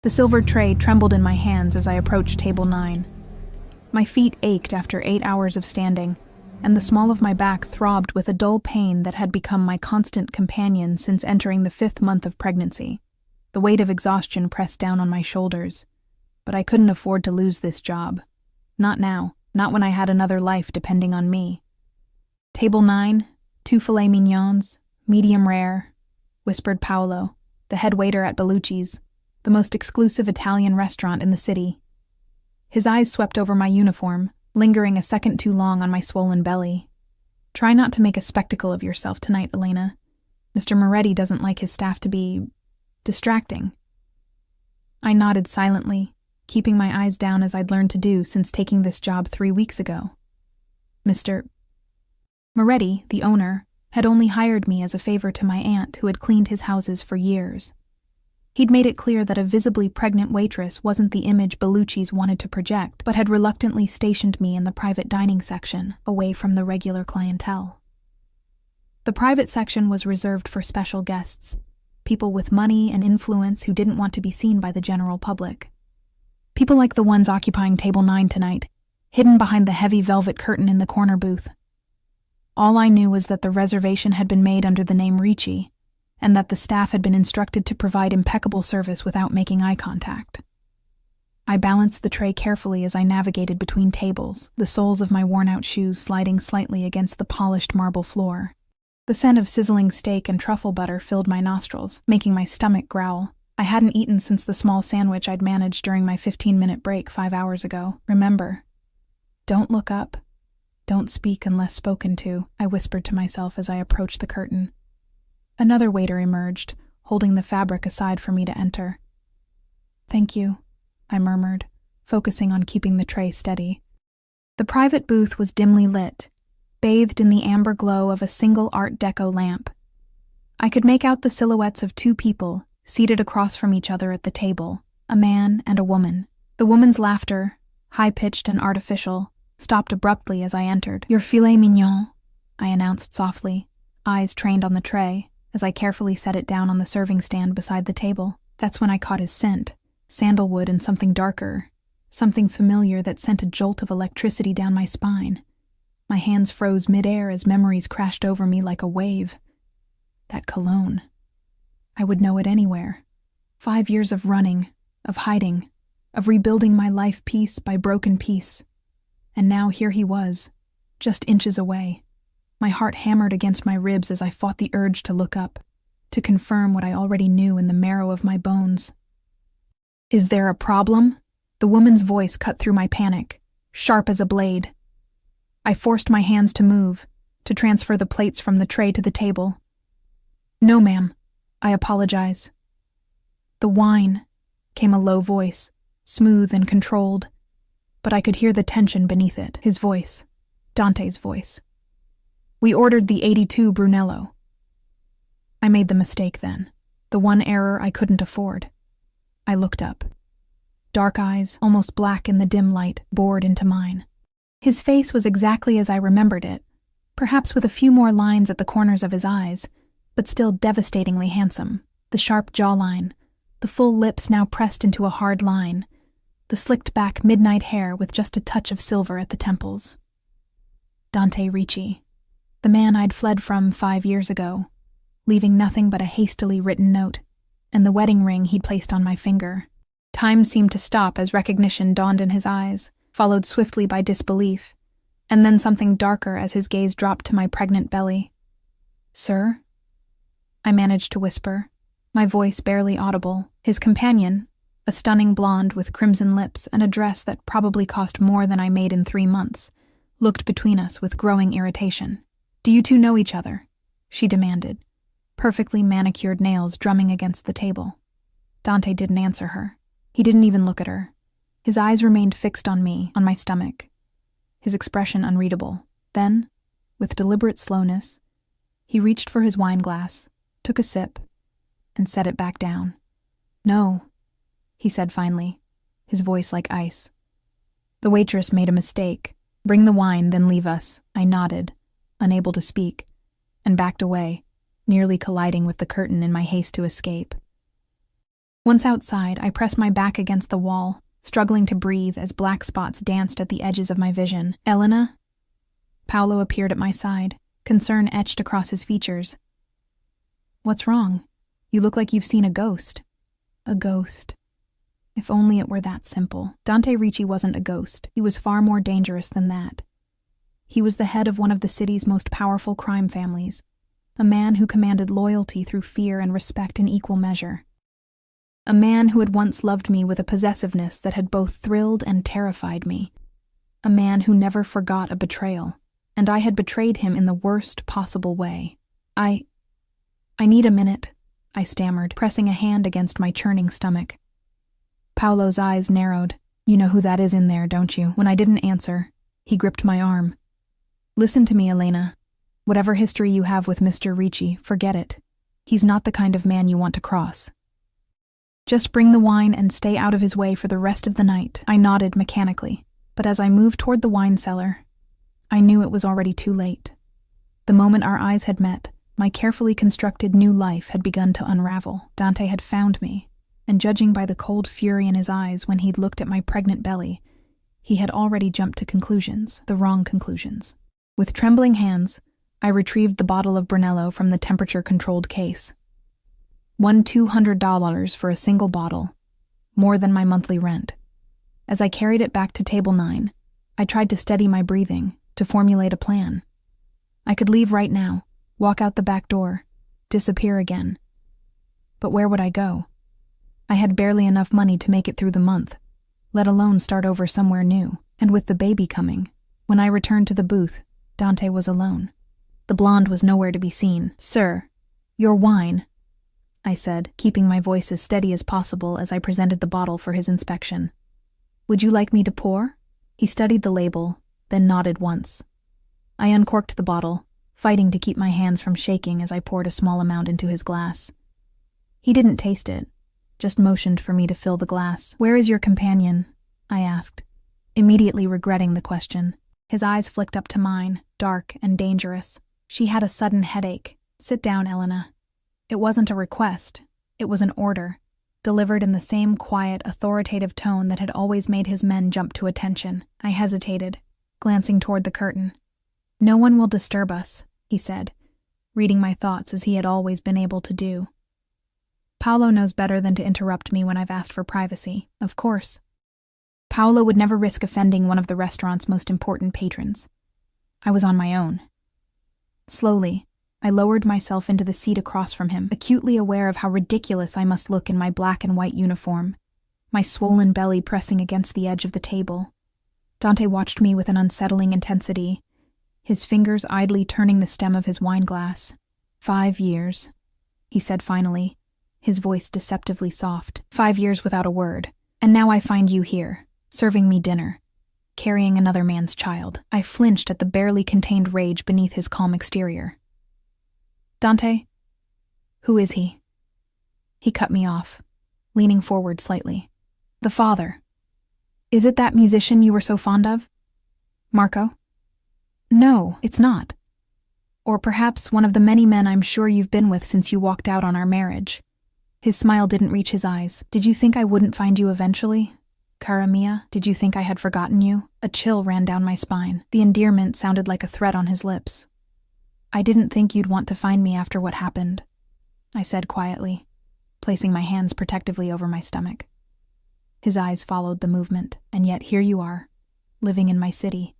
The silver tray trembled in my hands as I approached table 9. My feet ached after 8 hours of standing, and the small of my back throbbed with a dull pain that had become my constant companion since entering the 5th month of pregnancy. The weight of exhaustion pressed down on my shoulders, but I couldn't afford to lose this job. Not now, not when I had another life depending on me. "Table 9, 2 filet mignons, medium rare," whispered Paolo, the head waiter at Bellucci's, the most exclusive Italian restaurant in the city. His eyes swept over my uniform, lingering a second too long on my swollen belly. "Try not to make a spectacle of yourself tonight, Elena. Mr. Moretti doesn't like his staff to be distracting." I nodded silently, keeping my eyes down as I'd learned to do since taking this job 3 weeks ago. Mr. Moretti, the owner, had only hired me as a favor to my aunt who had cleaned his houses for years. He'd made it clear that a visibly pregnant waitress wasn't the image Bellucci's wanted to project, but had reluctantly stationed me in the private dining section, away from the regular clientele. The private section was reserved for special guests, people with money and influence who didn't want to be seen by the general public. People like the ones occupying table 9 tonight, hidden behind the heavy velvet curtain in the corner booth. All I knew was that the reservation had been made under the name Ricci, and that the staff had been instructed to provide impeccable service without making eye contact. I balanced the tray carefully as I navigated between tables, the soles of my worn-out shoes sliding slightly against the polished marble floor. The scent of sizzling steak and truffle butter filled my nostrils, making my stomach growl. I hadn't eaten since the small sandwich I'd managed during my 15-minute break 5 hours ago. "Remember, don't look up. Don't speak unless spoken to," I whispered to myself as I approached the curtain. Another waiter emerged, holding the fabric aside for me to enter. "Thank you," I murmured, focusing on keeping the tray steady. The private booth was dimly lit, bathed in the amber glow of a single Art Deco lamp. I could make out the silhouettes of 2 people, seated across from each other at the table, a man and a woman. The woman's laughter, high-pitched and artificial, stopped abruptly as I entered. "Your filet mignon," I announced softly, eyes trained on the tray, as I carefully set it down on the serving stand beside the table. That's when I caught his scent, sandalwood and something darker, something familiar that sent a jolt of electricity down my spine. My hands froze midair as memories crashed over me like a wave. That cologne. I would know it anywhere. 5 years of running, of hiding, of rebuilding my life piece by broken piece. And now here he was, just inches away. My heart hammered against my ribs as I fought the urge to look up, to confirm what I already knew in the marrow of my bones. "Is there a problem?" The woman's voice cut through my panic, sharp as a blade. I forced my hands to move, to transfer the plates from the tray to the table. "No, ma'am. I apologize." "The wine," came a low voice, smooth and controlled, but I could hear the tension beneath it. His voice, Dante's voice. "We ordered the 82 Brunello." I made the mistake then, the one error I couldn't afford. I looked up. Dark eyes, almost black in the dim light, bored into mine. His face was exactly as I remembered it, perhaps with a few more lines at the corners of his eyes, but still devastatingly handsome. The sharp jawline, the full lips now pressed into a hard line, the slicked-back midnight hair with just a touch of silver at the temples. Dante Ricci. The man I'd fled from 5 years ago, leaving nothing but a hastily written note, and the wedding ring he'd placed on my finger. Time seemed to stop as recognition dawned in his eyes, followed swiftly by disbelief, and then something darker as his gaze dropped to my pregnant belly. "Sir?" I managed to whisper, my voice barely audible. His companion, a stunning blonde with crimson lips and a dress that probably cost more than I made in 3 months, looked between us with growing irritation. "Do you two know each other?" she demanded, perfectly manicured nails drumming against the table. Dante didn't answer her. He didn't even look at her. His eyes remained fixed on me, on my stomach, his expression unreadable. Then, with deliberate slowness, he reached for his wine glass, took a sip, and set it back down. "No," he said finally, his voice like ice. "The waitress made a mistake. Bring the wine, then leave us." I nodded, unable to speak, and backed away, nearly colliding with the curtain in my haste to escape. Once outside, I pressed my back against the wall, struggling to breathe as black spots danced at the edges of my vision. "Elena?" Paolo appeared at my side, concern etched across his features. "What's wrong? You look like you've seen a ghost." "A ghost. If only it were that simple." Dante Ricci wasn't a ghost. He was far more dangerous than that. He was the head of one of the city's most powerful crime families, a man who commanded loyalty through fear and respect in equal measure. A man who had once loved me with a possessiveness that had both thrilled and terrified me. A man who never forgot a betrayal, and I had betrayed him in the worst possible way. I need a minute," I stammered, pressing a hand against my churning stomach. Paolo's eyes narrowed. "You know who that is in there, don't you?" When I didn't answer, he gripped my arm. "Listen to me, Elena. Whatever history you have with Mr. Ricci, forget it. He's not the kind of man you want to cross. Just bring the wine and stay out of his way for the rest of the night." I nodded mechanically, but as I moved toward the wine cellar, I knew it was already too late. The moment our eyes had met, my carefully constructed new life had begun to unravel. Dante had found me, and judging by the cold fury in his eyes when he'd looked at my pregnant belly, he had already jumped to conclusions, the wrong conclusions. With trembling hands, I retrieved the bottle of Brunello from the temperature-controlled case. $200 for a single bottle, more than my monthly rent. As I carried it back to table 9, I tried to steady my breathing, to formulate a plan. I could leave right now, walk out the back door, disappear again. But where would I go? I had barely enough money to make it through the month, let alone start over somewhere new. And with the baby coming, when I returned to the booth, Dante was alone. The blonde was nowhere to be seen. "Sir, your wine," I said, keeping my voice as steady as possible as I presented the bottle for his inspection. "Would you like me to pour?" He studied the label, then nodded once. I uncorked the bottle, fighting to keep my hands from shaking as I poured a small amount into his glass. He didn't taste it, just motioned for me to fill the glass. "Where is your companion?" I asked, immediately regretting the question. His eyes flicked up to mine, dark and dangerous. "She had a sudden headache. Sit down, Elena." It wasn't a request, it was an order, delivered in the same quiet, authoritative tone that had always made his men jump to attention. I hesitated, glancing toward the curtain. "No one will disturb us," he said, reading my thoughts as he had always been able to do. "Paolo knows better than to interrupt me when I've asked for privacy, of course. Paolo would never risk offending one of the restaurant's most important patrons. I was on my own." Slowly, I lowered myself into the seat across from him, acutely aware of how ridiculous I must look in my black and white uniform, my swollen belly pressing against the edge of the table. Dante watched me with an unsettling intensity, his fingers idly turning the stem of his wineglass. 5 years, he said finally, his voice deceptively soft. 5 years without a word, and now I find you here, serving me dinner, carrying another man's child. I flinched at the barely contained rage beneath his calm exterior. "Dante? Who is he?" He cut me off, leaning forward slightly. "The father. Is it that musician you were so fond of? Marco?" "No, it's not. Or perhaps one of the many men I'm sure you've been with since you walked out on our marriage." His smile didn't reach his eyes. "Did you think I wouldn't find you eventually? Cara mia, did you think I had forgotten you?" A chill ran down my spine. The endearment sounded like a threat on his lips. "I didn't think you'd want to find me after what happened," I said quietly, placing my hands protectively over my stomach. His eyes followed the movement, and yet here you are, living in my city,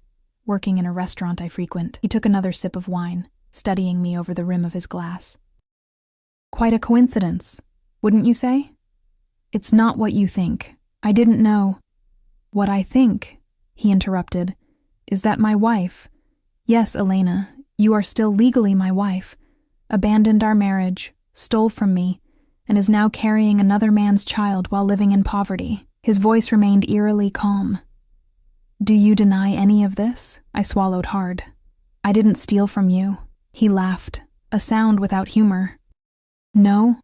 working in a restaurant I frequent. He took another sip of wine, studying me over the rim of his glass. "Quite a coincidence, wouldn't you say?" "It's not what you think. I didn't know." "What I think," he interrupted, "is that my wife, yes, Elena, you are still legally my wife, abandoned our marriage, stole from me, and is now carrying another man's child while living in poverty." His voice remained eerily calm. "Do you deny any of this?" I swallowed hard. "I didn't steal from you." He laughed, a sound without humor. "No?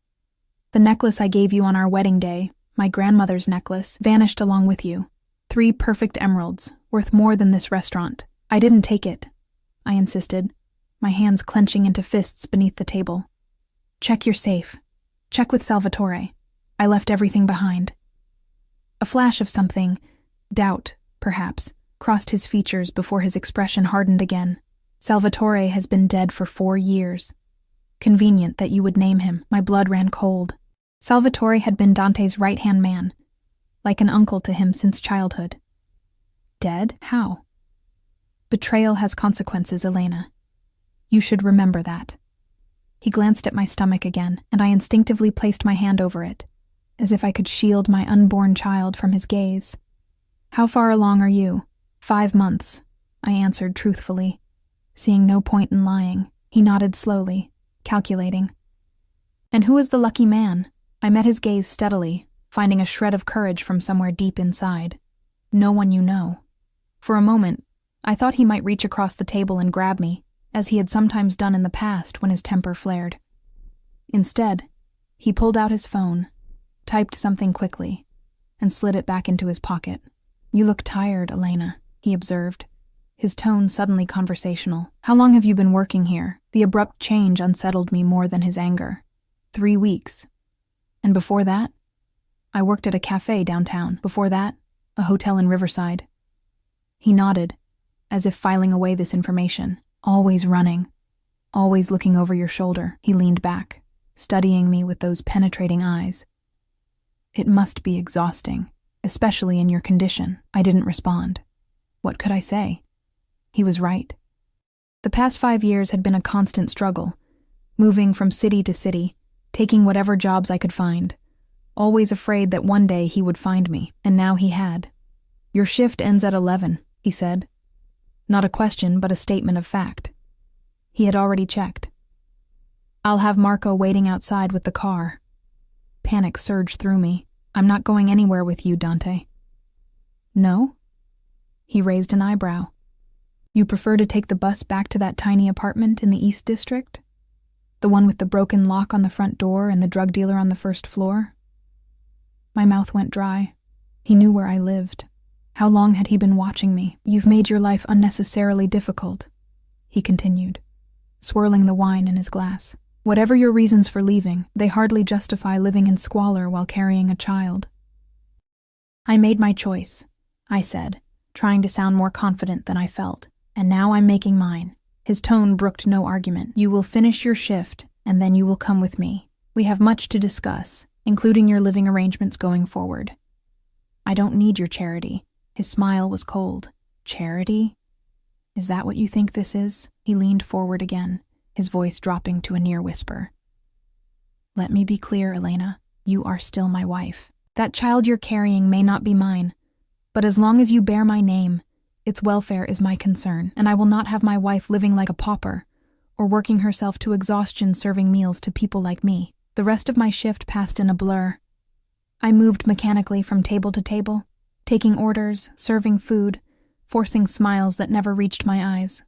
The necklace I gave you on our wedding day, my grandmother's necklace, vanished along with you. 3 perfect emeralds, worth more than this restaurant. I didn't take it," I insisted, my hands clenching into fists beneath the table. "Check your safe. Check with Salvatore. I left everything behind. A flash of something, doubt, perhaps, crossed his features before his expression hardened again. Salvatore has been dead for 4 years. Convenient that you would name him. My blood ran cold. Salvatore had been Dante's right-hand man, like an uncle to him since childhood. Dead? How? Betrayal has consequences, Elena. You should remember that. He glanced at my stomach again, and I instinctively placed my hand over it, as if I could shield my unborn child from his gaze. How far along are you? 5 months, I answered truthfully. Seeing no point in lying, he nodded slowly, calculating. And who is the lucky man? I met his gaze steadily, finding a shred of courage from somewhere deep inside. No one you know. For a moment, I thought he might reach across the table and grab me, as he had sometimes done in the past when his temper flared. Instead, he pulled out his phone, typed something quickly, and slid it back into his pocket. You look tired, Elena, he observed, his tone suddenly conversational. How long have you been working here? The abrupt change unsettled me more than his anger. 3 weeks. And before that? I worked at a cafe downtown. Before that, a hotel in Riverside. He nodded, as if filing away this information. Always running. Always looking over your shoulder. He leaned back, studying me with those penetrating eyes. It must be exhausting, especially in your condition. I didn't respond. What could I say? He was right. The past 5 years had been a constant struggle, moving from city to city, taking whatever jobs I could find, always afraid that one day he would find me, and now he had. Your shift ends at 11, he said. Not a question, but a statement of fact. He had already checked. I'll have Marco waiting outside with the car. Panic surged through me. I'm not going anywhere with you, Dante. No? He raised an eyebrow. You prefer to take the bus back to that tiny apartment in the East District? The one with the broken lock on the front door and the drug dealer on the first floor? My mouth went dry. He knew where I lived. How long had he been watching me? You've made your life unnecessarily difficult, he continued, swirling the wine in his glass. Whatever your reasons for leaving, they hardly justify living in squalor while carrying a child. I made my choice, I said, trying to sound more confident than I felt, and now I'm making mine. His tone brooked no argument. You will finish your shift, and then you will come with me. We have much to discuss, including your living arrangements going forward. I don't need your charity. His smile was cold. Charity? Is that what you think this is? He leaned forward again, his voice dropping to a near whisper. Let me be clear, Elena. You are still my wife. That child you're carrying may not be mine, but as long as you bear my name, its welfare is my concern, and I will not have my wife living like a pauper, or working herself to exhaustion serving meals to people like me. The rest of my shift passed in a blur. I moved mechanically from table to table, taking orders, serving food, forcing smiles that never reached my eyes.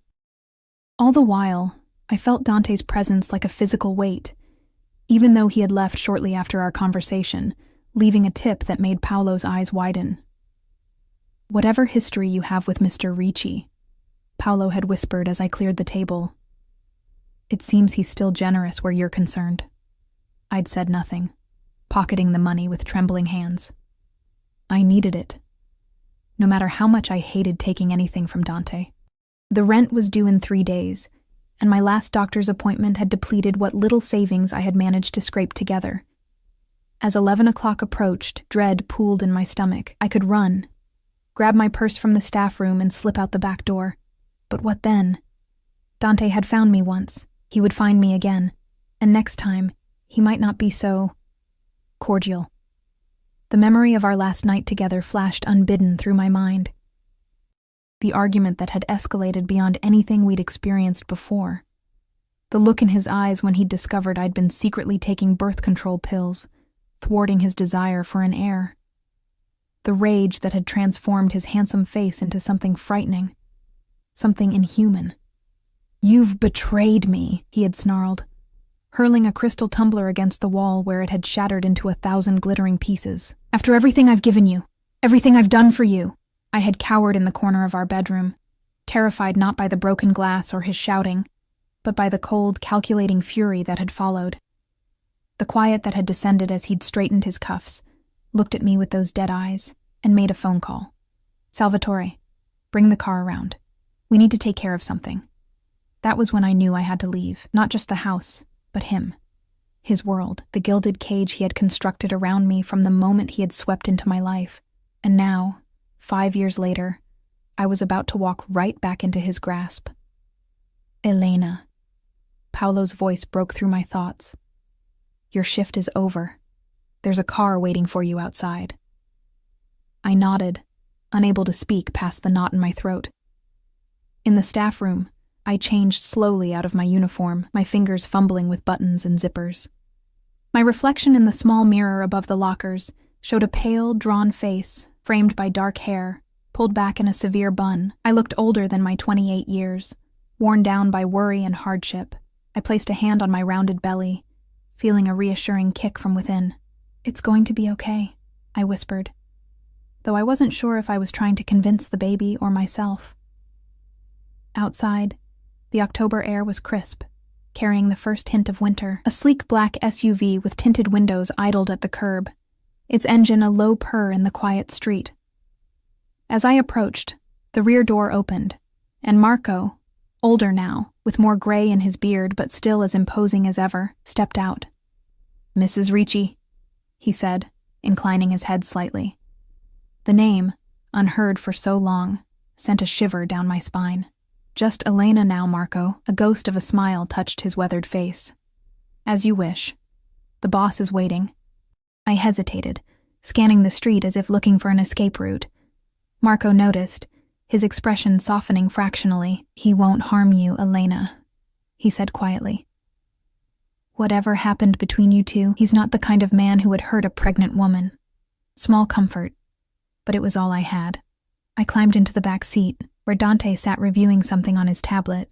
All the while, I felt Dante's presence like a physical weight, even though he had left shortly after our conversation, leaving a tip that made Paolo's eyes widen. Whatever history you have with Mr. Ricci, Paolo had whispered as I cleared the table, it seems he's still generous where you're concerned. I'd said nothing, pocketing the money with trembling hands. I needed it, no matter how much I hated taking anything from Dante. The rent was due in 3 days, and my last doctor's appointment had depleted what little savings I had managed to scrape together. As 11 o'clock approached, dread pooled in my stomach. I could run, grab my purse from the staff room and slip out the back door. But what then? Dante had found me once. He would find me again, and next time, he might not be so cordial. The memory of our last night together flashed unbidden through my mind. The argument that had escalated beyond anything we'd experienced before. The look in his eyes when he'd discovered I'd been secretly taking birth control pills, thwarting his desire for an heir. The rage that had transformed his handsome face into something frightening, something inhuman. You've betrayed me, he had snarled, hurling a crystal tumbler against the wall where it had shattered into 1,000 glittering pieces. After everything I've given you, everything I've done for you, I had cowered in the corner of our bedroom, terrified not by the broken glass or his shouting, but by the cold, calculating fury that had followed. The quiet that had descended as he'd straightened his cuffs, looked at me with those dead eyes, and made a phone call. "Salvatore, bring the car around. We need to take care of something." That was when I knew I had to leave, not just the house, but him. His world, the gilded cage he had constructed around me from the moment he had swept into my life. And now, 5 years later, I was about to walk right back into his grasp. "Elena." Paolo's voice broke through my thoughts. "Your shift is over. There's a car waiting for you outside." I nodded, unable to speak past the knot in my throat. In the staff room, I changed slowly out of my uniform, my fingers fumbling with buttons and zippers. My reflection in the small mirror above the lockers showed a pale, drawn face, framed by dark hair, pulled back in a severe bun. I looked older than my 28 years, worn down by worry and hardship. I placed a hand on my rounded belly, feeling a reassuring kick from within. "It's going to be okay," I whispered, though I wasn't sure if I was trying to convince the baby or myself. Outside, the October air was crisp, carrying the first hint of winter. A sleek black SUV with tinted windows idled at the curb, its engine a low purr in the quiet street. As I approached, the rear door opened, and Marco, older now, with more gray in his beard but still as imposing as ever, stepped out. "Mrs. Ricci," he said, inclining his head slightly. The name, unheard for so long, sent a shiver down my spine. "Just Elena now, Marco." A ghost of a smile touched his weathered face. "As you wish. The boss is waiting." I hesitated, scanning the street as if looking for an escape route. Marco noticed, his expression softening fractionally. "He won't harm you, Elena," he said quietly. "Whatever happened between you two, he's not the kind of man who would hurt a pregnant woman." Small comfort, but it was all I had. I climbed into the back seat, where Dante sat reviewing something on his tablet,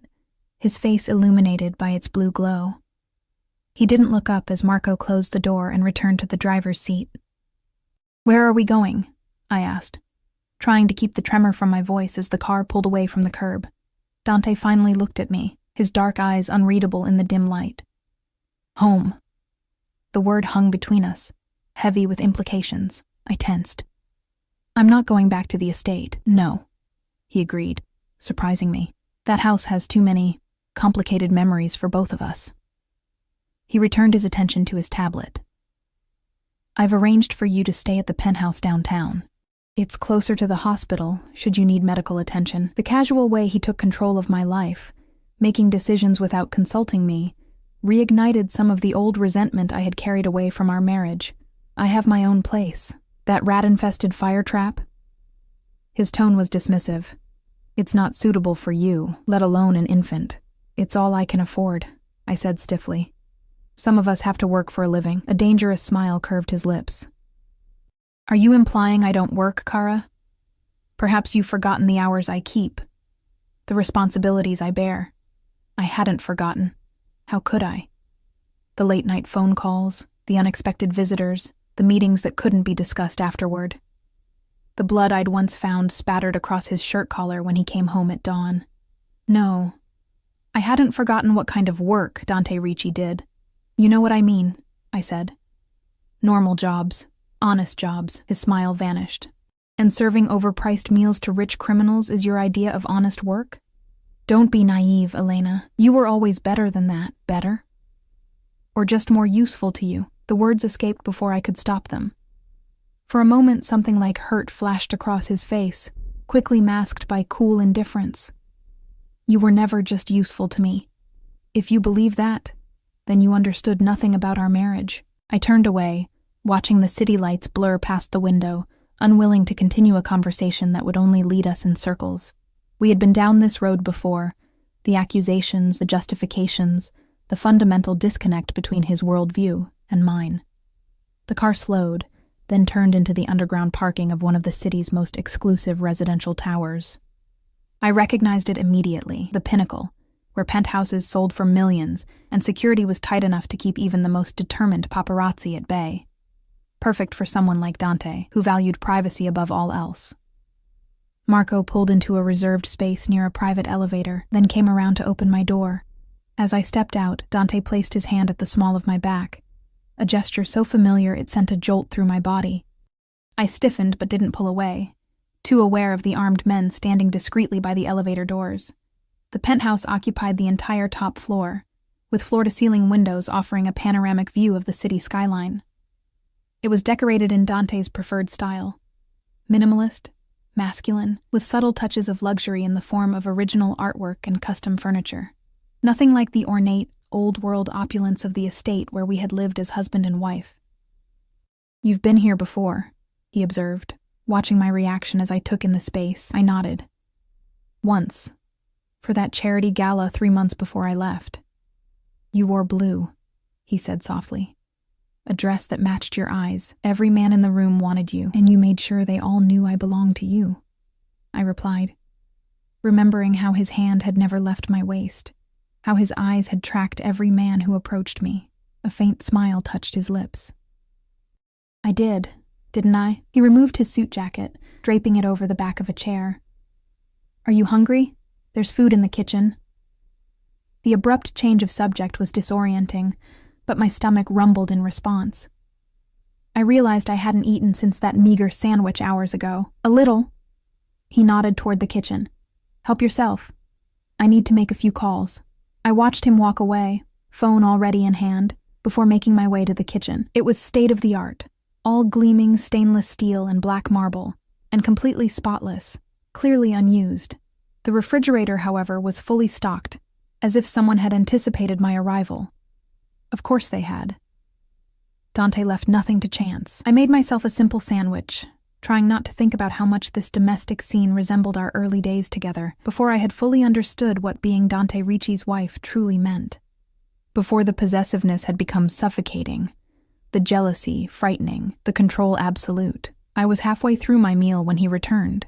his face illuminated by its blue glow. He didn't look up as Marco closed the door and returned to the driver's seat. "Where are we going?" I asked, trying to keep the tremor from my voice as the car pulled away from the curb. Dante finally looked at me, his dark eyes unreadable in the dim light. "Home." The word hung between us, heavy with implications. I tensed. "I'm not going back to the estate, no," he agreed, surprising me. "That house has too many complicated memories for both of us." He returned his attention to his tablet. "I've arranged for you to stay at the penthouse downtown. It's closer to the hospital, should you need medical attention." The casual way he took control of my life, making decisions without consulting me, reignited some of the old resentment I had carried away from our marriage. "I have my own place. That rat-infested fire trap?" His tone was dismissive. "It's not suitable for you, let alone an infant. It's all I can afford," I said stiffly. "Some of us have to work for a living." A dangerous smile curved his lips. "Are you implying I don't work, Kara? Perhaps you've forgotten the hours I keep, the responsibilities I bear." I hadn't forgotten. How could I? The late-night phone calls, the unexpected visitors, the meetings that couldn't be discussed afterward. The blood I'd once found spattered across his shirt collar when he came home at dawn. No, I hadn't forgotten what kind of work Dante Ricci did. "You know what I mean," I said. "Normal jobs, honest jobs." His smile vanished. "And serving overpriced meals to rich criminals is your idea of honest work? Don't be naive, Elena. You were always better than that. Better? Or just more useful to you?" The words escaped before I could stop them. For a moment, something like hurt flashed across his face, quickly masked by cool indifference. "You were never just useful to me. If you believe that, then you understood nothing about our marriage." I turned away, watching the city lights blur past the window, unwilling to continue a conversation that would only lead us in circles. We had been down this road before, the accusations, the justifications, the fundamental disconnect between his worldview and mine. The car slowed, then turned into the underground parking of one of the city's most exclusive residential towers. I recognized it immediately, the Pinnacle, where penthouses sold for millions and security was tight enough to keep even the most determined paparazzi at bay. Perfect for someone like Dante, who valued privacy above all else. Marco pulled into a reserved space near a private elevator, then came around to open my door. As I stepped out, Dante placed his hand at the small of my back, a gesture so familiar it sent a jolt through my body. I stiffened but didn't pull away, too aware of the armed men standing discreetly by the elevator doors. The penthouse occupied the entire top floor, with floor-to-ceiling windows offering a panoramic view of the city skyline. It was decorated in Dante's preferred style: minimalist, masculine, with subtle touches of luxury in the form of original artwork and custom furniture. Nothing like the ornate, old-world opulence of the estate where we had lived as husband and wife. "You've been here before," he observed, watching my reaction as I took in the space. I nodded. "Once, for that charity gala 3 months before I left. You wore blue," he said softly. "A dress that matched your eyes. Every man in the room wanted you, and you made sure they all knew I belonged to you," I replied, remembering how his hand had never left my waist, how his eyes had tracked every man who approached me. A faint smile touched his lips. "I did, didn't I?" He removed his suit jacket, draping it over the back of a chair. "Are you hungry? There's food in the kitchen." The abrupt change of subject was disorienting, but my stomach rumbled in response. I realized I hadn't eaten since that meager sandwich hours ago. "A little." He nodded toward the kitchen. "Help yourself. I need to make a few calls." I watched him walk away, phone already in hand, before making my way to the kitchen. It was state-of-the-art, all gleaming stainless steel and black marble, and completely spotless, clearly unused. The refrigerator, however, was fully stocked, as if someone had anticipated my arrival. Of course they had. Dante left nothing to chance. I made myself a simple sandwich, trying not to think about how much this domestic scene resembled our early days together, before I had fully understood what being Dante Ricci's wife truly meant. Before the possessiveness had become suffocating, the jealousy frightening, the control absolute. I was halfway through my meal when he returned.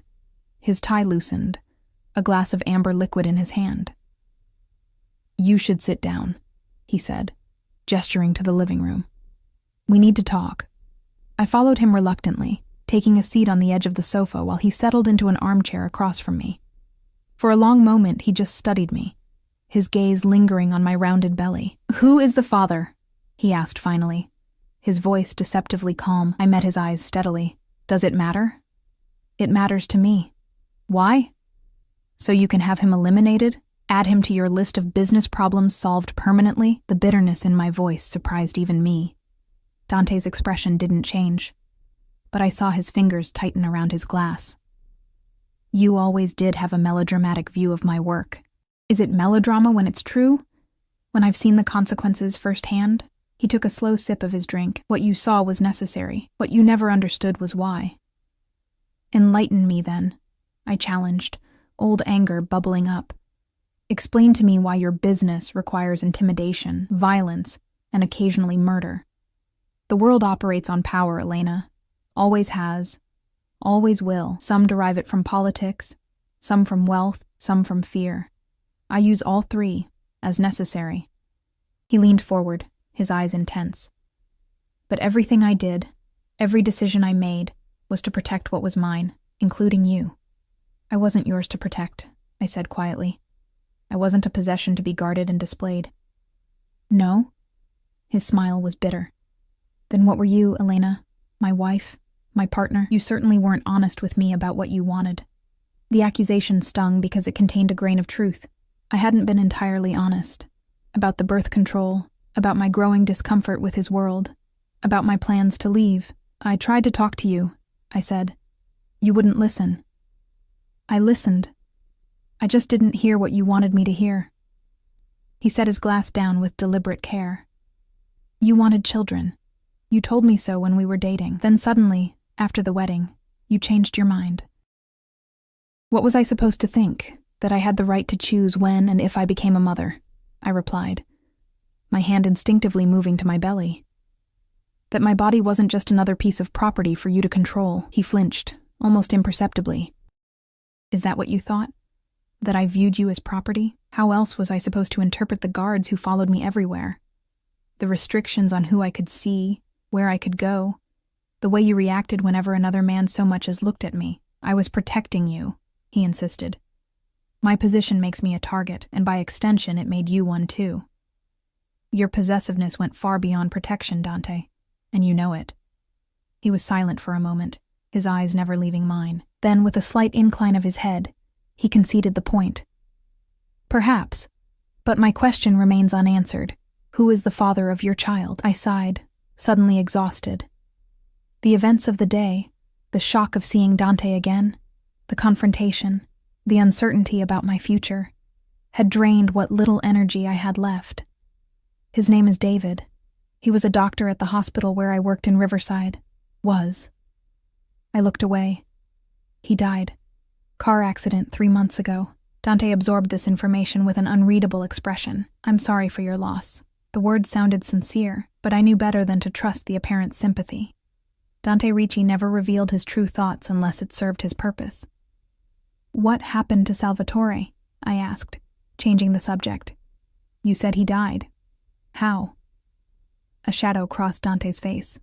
His tie loosened, a glass of amber liquid in his hand. "You should sit down," he said, gesturing to the living room. "We need to talk." I followed him reluctantly, taking a seat on the edge of the sofa while he settled into an armchair across from me. For a long moment he just studied me, his gaze lingering on my rounded belly. "Who is the father?" he asked finally, his voice deceptively calm. I met his eyes steadily. "Does it matter?" "It matters to me." "Why?" "So you can have him eliminated? Add him to your list of business problems solved permanently?" The bitterness in my voice surprised even me. Dante's expression didn't change, but I saw his fingers tighten around his glass. "You always did have a melodramatic view of my work. Is it melodrama when it's true? When I've seen the consequences firsthand?" He took a slow sip of his drink. "What you saw was necessary. What you never understood was why." "Enlighten me, then," I challenged, old anger bubbling up. "Explain to me why your business requires intimidation, violence, and occasionally murder. The world operates on power, Elena. Always has. Always will. Some derive it from politics, some from wealth, some from fear. I use all three, as necessary." He leaned forward, his eyes intense. "But everything I did, every decision I made, was to protect what was mine, including you." "I wasn't yours to protect," I said quietly. "I wasn't a possession to be guarded and displayed." "No?" His smile was bitter. "Then what were you, Elena? My wife? My partner? You certainly weren't honest with me about what you wanted." The accusation stung because it contained a grain of truth. I hadn't been entirely honest. About the birth control, about my growing discomfort with his world, about my plans to leave. "I tried to talk to you," I said. "You wouldn't listen." "I listened. I just didn't hear what you wanted me to hear." He set his glass down with deliberate care. "You wanted children. You told me so when we were dating. Then suddenly, after the wedding, you changed your mind." "What was I supposed to think? That I had the right to choose when and if I became a mother?" I replied, my hand instinctively moving to my belly. "That my body wasn't just another piece of property for you to control." He flinched, almost imperceptibly. "Is that what you thought? That I viewed you as property? How else was I supposed to interpret the guards who followed me everywhere? The restrictions on who I could see, where I could go, the way you reacted whenever another man so much as looked at me. I was protecting you," he insisted. "My position makes me a target, and by extension it made you one too." Your possessiveness went far beyond protection, Dante, and you know it." He was silent for a moment, his eyes never leaving mine. Then, with a slight incline of his head, he conceded the point. "Perhaps, but my question remains unanswered. Who is the father of your child?" I sighed, suddenly exhausted. The events of the day, the shock of seeing Dante again, the confrontation, the uncertainty about my future, had drained what little energy I had left. "His name is David. He was a doctor at the hospital where I worked in Riverside. Was." I looked away. "He died. Car accident 3 months ago." Dante absorbed this information with an unreadable expression. "I'm sorry for your loss." The words sounded sincere, but I knew better than to trust the apparent sympathy. Dante Ricci never revealed his true thoughts unless it served his purpose. "What happened to Salvatore?" I asked, changing the subject. "You said he died. How?" A shadow crossed Dante's face.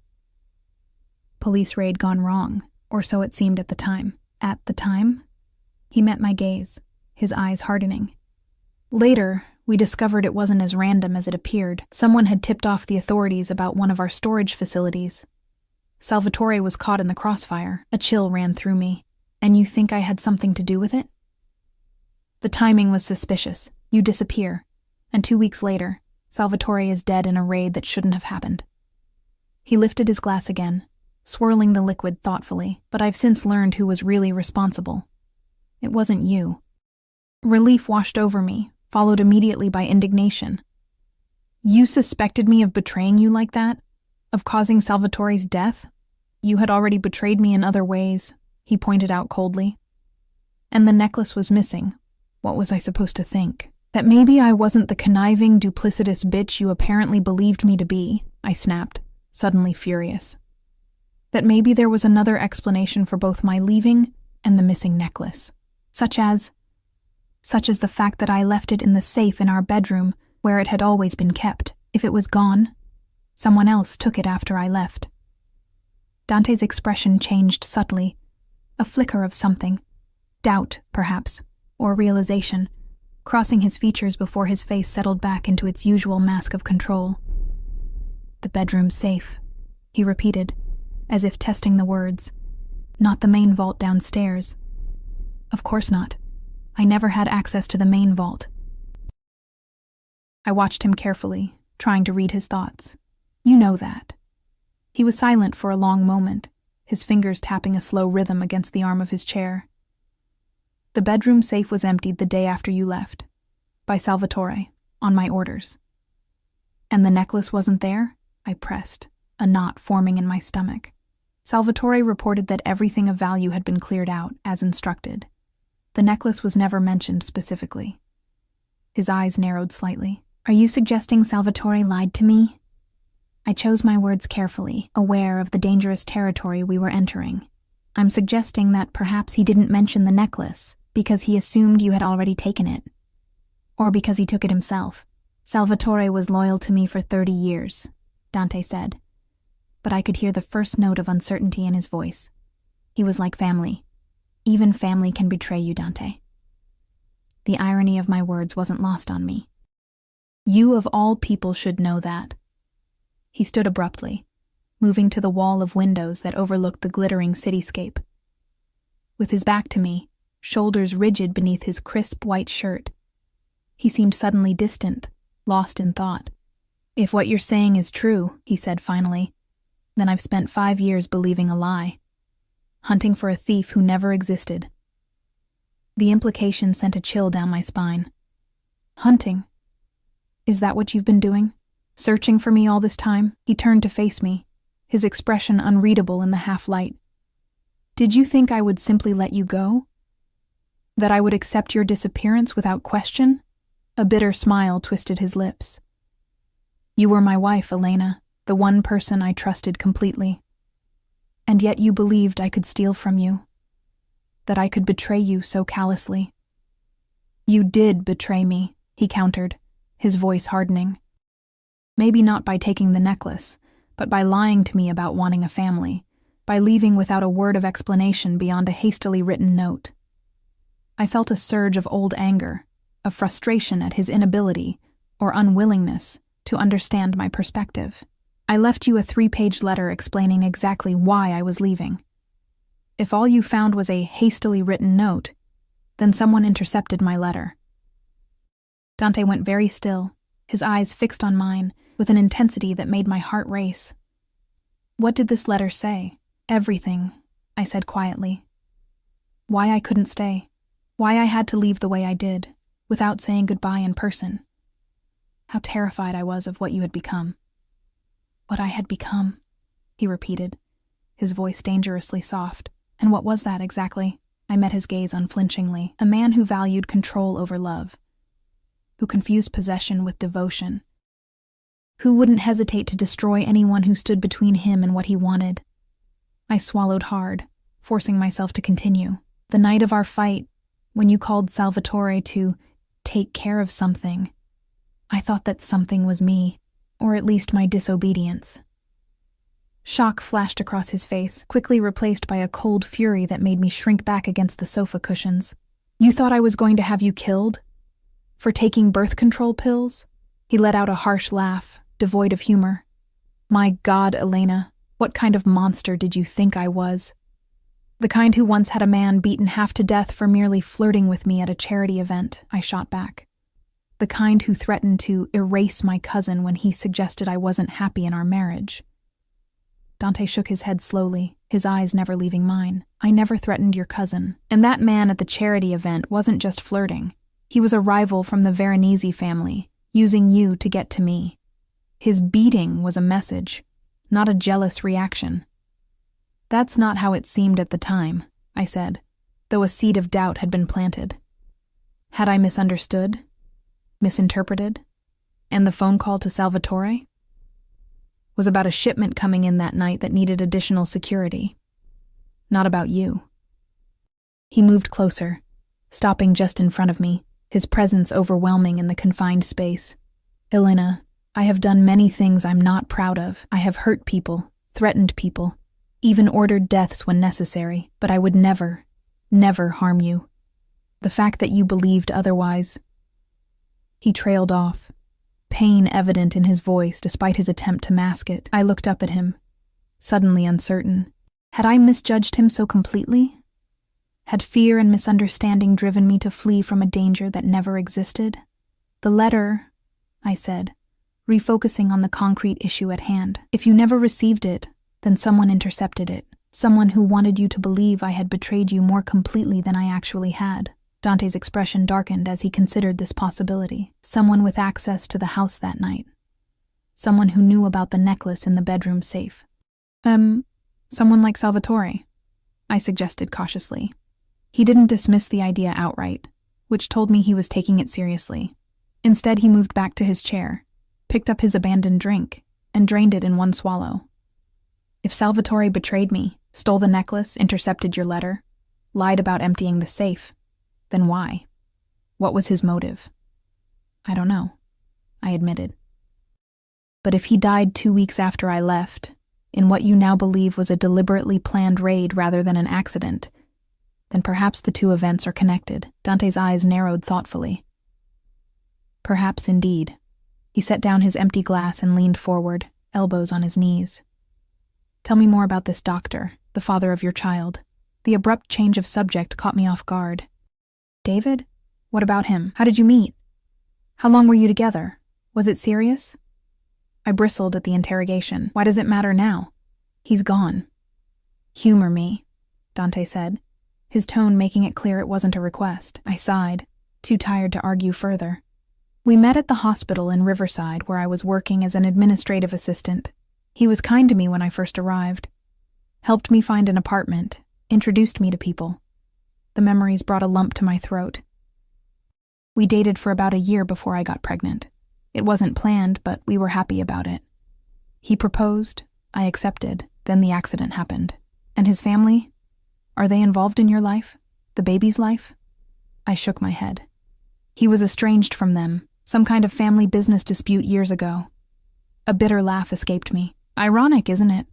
"Police raid gone wrong, or so it seemed at the time." "At the time?" He met my gaze, his eyes hardening. "Later, we discovered it wasn't as random as it appeared. Someone had tipped off the authorities about one of our storage facilities. Salvatore was caught in the crossfire." A chill ran through me. "And you think I had something to do with it?" "The timing was suspicious. You disappear, and 2 weeks later, Salvatore is dead in a raid that shouldn't have happened." He lifted his glass again, swirling the liquid thoughtfully. "But I've since learned who was really responsible. It wasn't you." Relief washed over me, followed immediately by indignation. "You suspected me of betraying you like that? Of causing Salvatore's death? You had already betrayed me in other ways," he pointed out coldly. "And the necklace was missing. What was I supposed to think? That maybe I wasn't the conniving, duplicitous bitch you apparently believed me to be?" I snapped, suddenly furious. "That maybe there was another explanation for both my leaving and the missing necklace. Such as the fact that I left it in the safe in our bedroom where it had always been kept. If it was gone, someone else took it after I left." Dante's expression changed subtly, a flicker of something, doubt, perhaps, or realization, crossing his features before his face settled back into its usual mask of control. "The bedroom safe," he repeated, as if testing the words. "Not the main vault downstairs." "Of course not. I never had access to the main vault." I watched him carefully, trying to read his thoughts. "You know that." He was silent for a long moment, his fingers tapping a slow rhythm against the arm of his chair. "The bedroom safe was emptied the day after you left, by Salvatore, on my orders." "And the necklace wasn't there?" I pressed, a knot forming in my stomach. "Salvatore reported that everything of value had been cleared out, as instructed. The necklace was never mentioned specifically." His eyes narrowed slightly. "Are you suggesting Salvatore lied to me?" I chose my words carefully, aware of the dangerous territory we were entering. "I'm suggesting that perhaps he didn't mention the necklace because he assumed you had already taken it. Or because he took it himself. Salvatore was loyal to me for 30 years, Dante said. But I could hear the first note of uncertainty in his voice. He was like family. Even family can betray you, Dante." The irony of my words wasn't lost on me. "You of all people should know that." He stood abruptly, moving to the wall of windows that overlooked the glittering cityscape. With his back to me, shoulders rigid beneath his crisp white shirt, he seemed suddenly distant, lost in thought. "If what you're saying is true," he said finally, "then I've spent 5 years believing a lie, hunting for a thief who never existed." The implication sent a chill down my spine. "Hunting? Is that what you've been doing? Searching for me all this time?" He turned to face me, his expression unreadable in the half-light. "Did you think I would simply let you go? That I would accept your disappearance without question?" A bitter smile twisted his lips. "You were my wife, Elena, the one person I trusted completely. And yet you believed I could steal from you, that I could betray you so callously." "You did betray me," he countered, his voice hardening. "Maybe not by taking the necklace, but by lying to me about wanting a family, by leaving without a word of explanation beyond a hastily written note." I felt a surge of old anger, of frustration at his inability, or unwillingness, to understand my perspective. I left you a 3-page letter explaining exactly why I was leaving. If all you found was a hastily written note, then someone intercepted my letter." Dante went very still, his eyes fixed on mine with an intensity that made my heart race. "What did this letter say?" "Everything," I said quietly. "Why I couldn't stay. Why I had to leave the way I did, without saying goodbye in person. How terrified I was of what you had become." "What I had become," he repeated, his voice dangerously soft. "And what was that exactly?" I met his gaze unflinchingly. "A man who valued control over love, who confused possession with devotion, who wouldn't hesitate to destroy anyone who stood between him and what he wanted." I swallowed hard, forcing myself to continue. "The night of our fight, when you called Salvatore to take care of something, I thought that something was me, or at least my disobedience." Shock flashed across his face, quickly replaced by a cold fury that made me shrink back against the sofa cushions. "You thought I was going to have you killed? For taking birth control pills?" He let out a harsh laugh, devoid of humor. "My God, Elena, what kind of monster did you think I was? The kind who once had a man beaten half to death for merely flirting with me at a charity event," I shot back. "The kind who threatened to erase my cousin when he suggested I wasn't happy in our marriage." Dante shook his head slowly, his eyes never leaving mine. "I never threatened your cousin. And that man at the charity event wasn't just flirting. He was a rival from the Veronese family, using you to get to me. His beating was a message, not a jealous reaction." "That's not how it seemed at the time," I said, though a seed of doubt had been planted. Had I misunderstood? Misinterpreted? And the phone call to Salvatore was about a shipment coming in that night that needed additional security. Not about you. He moved closer, stopping just in front of me, his presence overwhelming in the confined space. "Elena, I have done many things I'm not proud of. I have hurt people, threatened people, even ordered deaths when necessary, but I would never, never harm you. The fact that you believed otherwise..." He trailed off, pain evident in his voice despite his attempt to mask it. I looked up at him, suddenly uncertain. Had I misjudged him so completely? Had fear and misunderstanding driven me to flee from a danger that never existed? "The letter," I said, refocusing on the concrete issue at hand. "If you never received it, then someone intercepted it. Someone who wanted you to believe I had betrayed you more completely than I actually had." Dante's expression darkened as he considered this possibility. "Someone with access to the house that night. Someone who knew about the necklace in the bedroom safe." Someone like Salvatore," I suggested cautiously. He didn't dismiss the idea outright, which told me he was taking it seriously. Instead, he moved back to his chair, picked up his abandoned drink, and drained it in one swallow. "If Salvatore betrayed me, stole the necklace, intercepted your letter, lied about emptying the safe, then why? What was his motive?" "I don't know," I admitted. "But if he died 2 weeks after I left, in what you now believe was a deliberately planned raid rather than an accident, then perhaps the two events are connected." Dante's eyes narrowed thoughtfully. "Perhaps indeed." He set down his empty glass and leaned forward, elbows on his knees. "Tell me more about this doctor, the father of your child." The abrupt change of subject caught me off guard. "David? What about him? How did you meet? How long were you together? Was it serious?" I bristled at the interrogation. "Why does it matter now? He's gone." "Humor me," Dante said, his tone making it clear it wasn't a request. I sighed, too tired to argue further. "We met at the hospital in Riverside where I was working as an administrative assistant. He was kind to me when I first arrived, helped me find an apartment, introduced me to people." The memories brought a lump to my throat. "We dated for about a year before I got pregnant. It wasn't planned, but we were happy about it. He proposed, I accepted, then the accident happened. And his family? Are they involved in your life? The baby's life?" I shook my head. "He was estranged from them, some kind of family business dispute years ago." A bitter laugh escaped me. "Ironic, isn't it?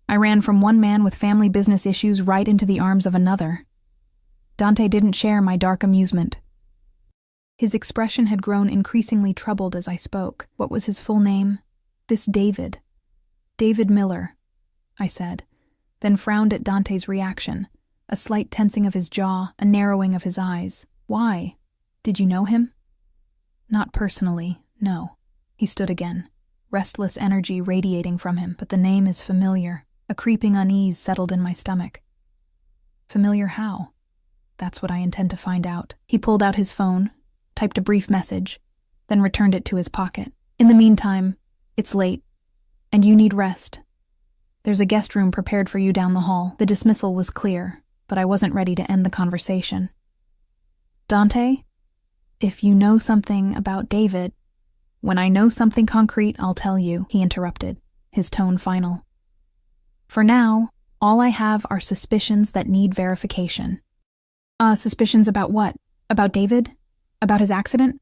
I ran from one man with family business issues right into the arms of another." Dante didn't share my dark amusement. His expression had grown increasingly troubled as I spoke. What was his full name? This David. David Miller, I said, then frowned at Dante's reaction, a slight tensing of his jaw, a narrowing of his eyes. Why? Did you know him? Not personally, no. He stood again, restless energy radiating from him, but the name is familiar. A creeping unease settled in my stomach. Familiar how? That's what I intend to find out. He pulled out his phone, typed a brief message, then returned it to his pocket. In the meantime, it's late, and you need rest. There's a guest room prepared for you down the hall. The dismissal was clear, but I wasn't ready to end the conversation. Dante, if you know something about David, when I know something concrete, I'll tell you, he interrupted, his tone final. For now, all I have are suspicions that need verification. Suspicions about what? About David? About his accident?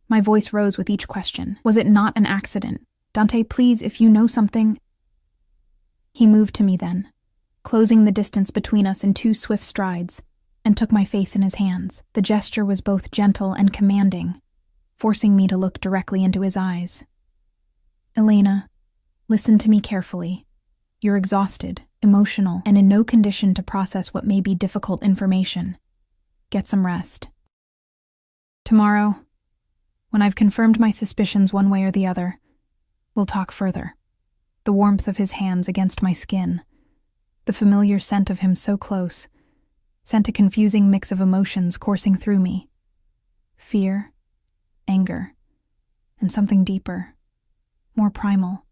My voice rose with each question. Was it not an accident? Dante, please, if you know something... He moved to me then, closing the distance between us in 2 swift strides, and took my face in his hands. The gesture was both gentle and commanding, forcing me to look directly into his eyes. Elena, listen to me carefully. You're exhausted, emotional, and in no condition to process what may be difficult information. Get some rest. Tomorrow, when I've confirmed my suspicions one way or the other, we'll talk further. The warmth of his hands against my skin, the familiar scent of him so close, sent a confusing mix of emotions coursing through me. Fear, anger, and something deeper, more primal,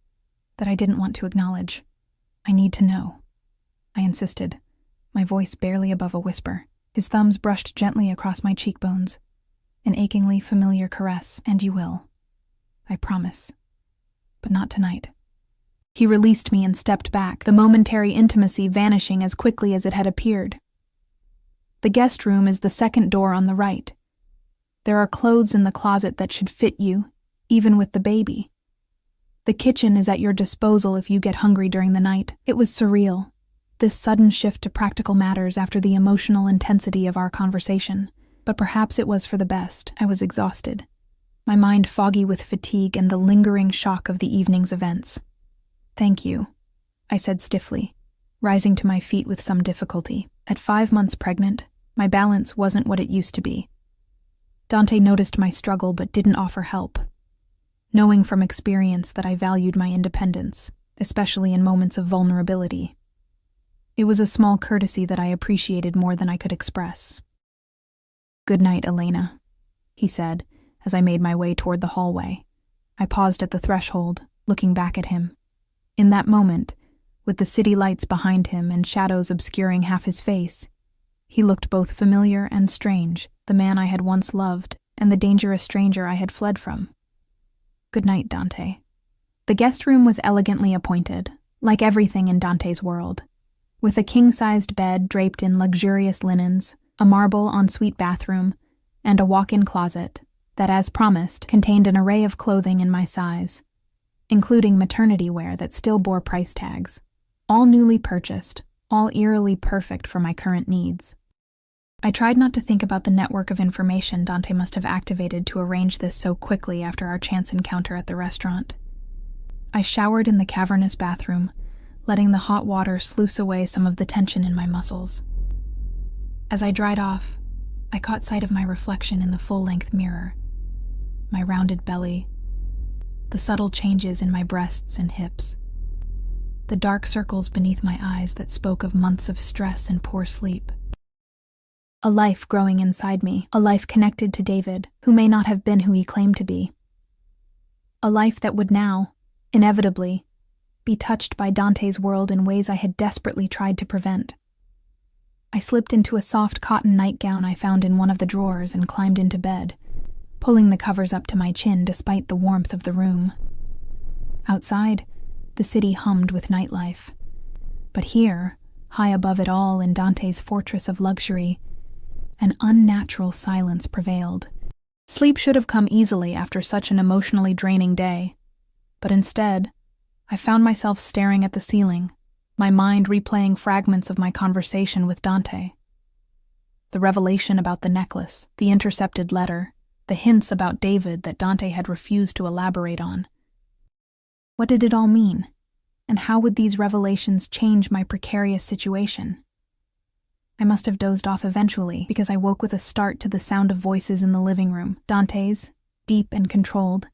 that I didn't want to acknowledge. I need to know, I insisted, my voice barely above a whisper. His thumbs brushed gently across my cheekbones, an achingly familiar caress. And you will. I promise. But not tonight. He released me and stepped back, the momentary intimacy vanishing as quickly as it had appeared. The guest room is the second door on the right. There are clothes in the closet that should fit you, even with the baby. The kitchen is at your disposal if you get hungry during the night. It was surreal, this sudden shift to practical matters after the emotional intensity of our conversation. But perhaps it was for the best. I was exhausted, my mind foggy with fatigue and the lingering shock of the evening's events. Thank you, I said stiffly, rising to my feet with some difficulty. At 5 months pregnant, my balance wasn't what it used to be. Dante noticed my struggle but didn't offer help, knowing from experience that I valued my independence, especially in moments of vulnerability. It was a small courtesy that I appreciated more than I could express. Good night, Elena, he said, as I made my way toward the hallway. I paused at the threshold, looking back at him. In that moment, with the city lights behind him and shadows obscuring half his face, he looked both familiar and strange, the man I had once loved and the dangerous stranger I had fled from. Good night, Dante. The guest room was elegantly appointed, like everything in Dante's world, with a king-sized bed draped in luxurious linens, a marble ensuite bathroom, and a walk-in closet that, as promised, contained an array of clothing in my size, including maternity wear that still bore price tags, all newly purchased, all eerily perfect for my current needs. I tried not to think about the network of information Dante must have activated to arrange this so quickly after our chance encounter at the restaurant. I showered in the cavernous bathroom, letting the hot water sluice away some of the tension in my muscles. As I dried off, I caught sight of my reflection in the full-length mirror, my rounded belly, the subtle changes in my breasts and hips, the dark circles beneath my eyes that spoke of months of stress and poor sleep. A life growing inside me, a life connected to David, who may not have been who he claimed to be. A life that would now, inevitably, be touched by Dante's world in ways I had desperately tried to prevent. I slipped into a soft cotton nightgown I found in one of the drawers and climbed into bed, pulling the covers up to my chin despite the warmth of the room. Outside, the city hummed with nightlife. But here, high above it all in Dante's fortress of luxury, an unnatural silence prevailed. Sleep should have come easily after such an emotionally draining day, but instead, I found myself staring at the ceiling, my mind replaying fragments of my conversation with Dante. The revelation about the necklace, the intercepted letter, the hints about David that Dante had refused to elaborate on. What did it all mean? And how would these revelations change my precarious situation? I must have dozed off eventually, because I woke with a start to the sound of voices in the living room, Dante's, deep and controlled,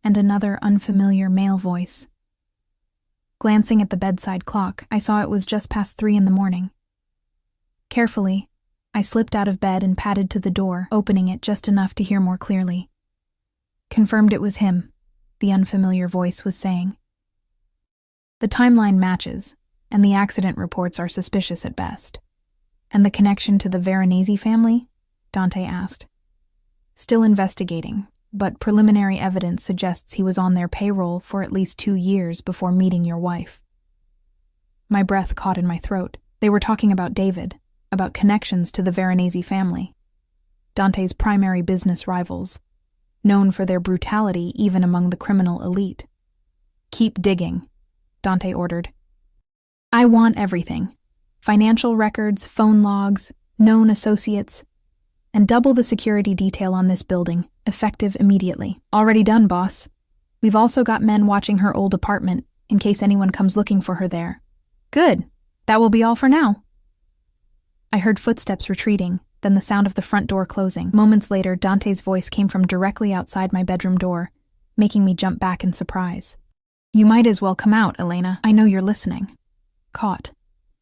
and another unfamiliar male voice. Glancing at the bedside clock, I saw it was just past 3 in the morning. Carefully, I slipped out of bed and padded to the door, opening it just enough to hear more clearly. Confirmed it was him, the unfamiliar voice was saying. The timeline matches, and the accident reports are suspicious at best. And the connection to the Veronese family? Dante asked. Still investigating, but preliminary evidence suggests he was on their payroll for at least 2 years before meeting your wife. My breath caught in my throat. They were talking about David, about connections to the Veronese family. Dante's primary business rivals, known for their brutality even among the criminal elite. Keep digging, Dante ordered. I want everything. Financial records, phone logs, known associates, and double the security detail on this building, effective immediately. Already done, boss. We've also got men watching her old apartment, in case anyone comes looking for her there. Good. That will be all for now. I heard footsteps retreating, then the sound of the front door closing. Moments later, Dante's voice came from directly outside my bedroom door, making me jump back in surprise. You might as well come out, Elena. I know you're listening. Caught.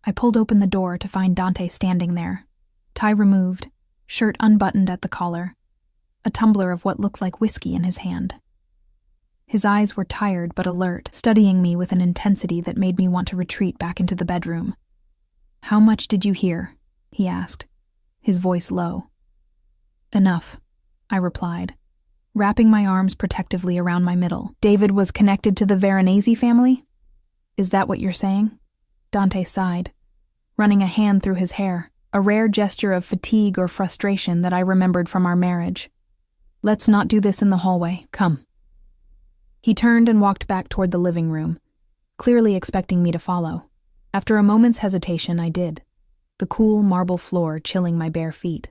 I pulled open the door to find Dante standing there, tie removed, shirt unbuttoned at the collar, a tumbler of what looked like whiskey in his hand. His eyes were tired but alert, studying me with an intensity that made me want to retreat back into the bedroom. How much did you hear? He asked, his voice low. Enough, I replied, wrapping my arms protectively around my middle. David was connected to the Veronese family? Is that what you're saying? Dante sighed, running a hand through his hair, a rare gesture of fatigue or frustration that I remembered from our marriage. Let's not do this in the hallway. Come. He turned and walked back toward the living room, clearly expecting me to follow. After a moment's hesitation, I did, the cool marble floor chilling my bare feet.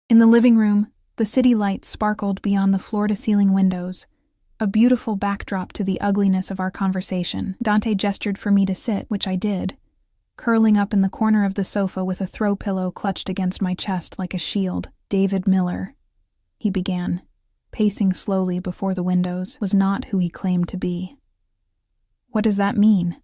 In the living room, the city lights sparkled beyond the floor-to-ceiling windows, a beautiful backdrop to the ugliness of our conversation. Dante gestured for me to sit, which I did, curling up in the corner of the sofa with a throw pillow clutched against my chest like a shield. David Miller, he began, pacing slowly before the windows, was not who he claimed to be. What does that mean?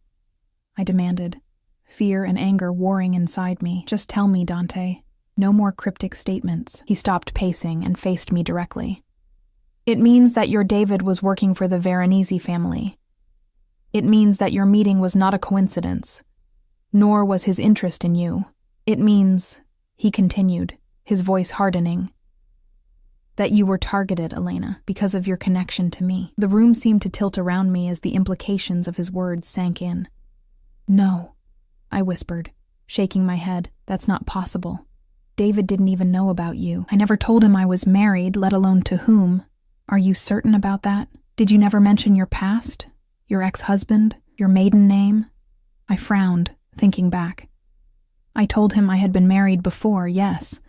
I demanded, fear and anger warring inside me. Just tell me, Dante. No more cryptic statements. He stopped pacing and faced me directly. It means that your David was working for the Veronese family. It means that your meeting was not a coincidence, nor was his interest in you. It means, he continued, his voice hardening, that you were targeted, Elena, because of your connection to me. The room seemed to tilt around me as the implications of his words sank in. No, I whispered, shaking my head. That's not possible. David didn't even know about you. I never told him I was married, let alone to whom. Are you certain about that? Did you never mention your past? Your ex-husband? Your maiden name? I frowned, thinking back. I told him I had been married before, yes,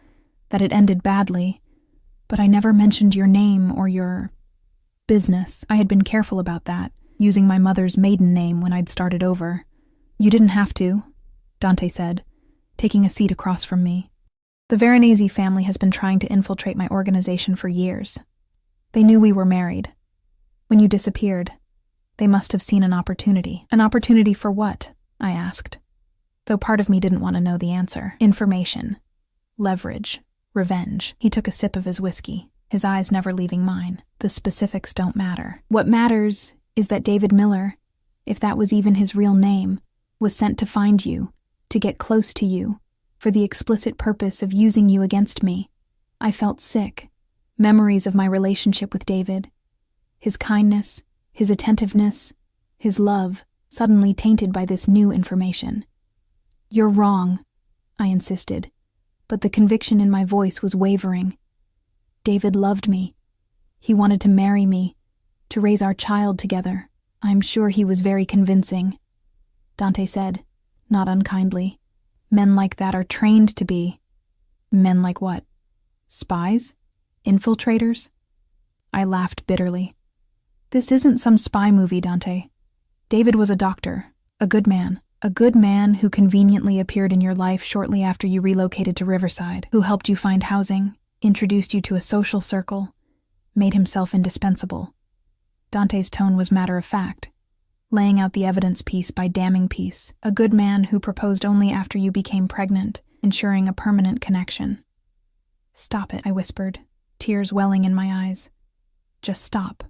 that it ended badly, but I never mentioned your name or your business. I had been careful about that, using my mother's maiden name when I'd started over. You didn't have to, Dante said, taking a seat across from me. The Veronese family has been trying to infiltrate my organization for years. They knew we were married. When you disappeared, they must have seen an opportunity. An opportunity for what? I asked, though part of me didn't want to know the answer. Information, leverage, revenge. He took a sip of his whiskey, his eyes never leaving mine. The specifics don't matter. What matters is that David Miller, if that was even his real name, was sent to find you, to get close to you, for the explicit purpose of using you against me. I felt sick. Memories of my relationship with David, his kindness, his attentiveness, his love, suddenly tainted by this new information. You're wrong, I insisted, but the conviction in my voice was wavering. David loved me. He wanted to marry me, to raise our child together. I'm sure he was very convincing, Dante said, not unkindly. Men like that are trained to be. Men like what? Spies? Infiltrators? I laughed bitterly. This isn't some spy movie, Dante. David was a doctor, a good man who conveniently appeared in your life shortly after you relocated to Riverside, who helped you find housing, introduced you to a social circle, made himself indispensable. Dante's tone was matter-of-fact, laying out the evidence piece by damning piece. A good man who proposed only after you became pregnant, ensuring a permanent connection. Stop it, I whispered, tears welling in my eyes. Just stop.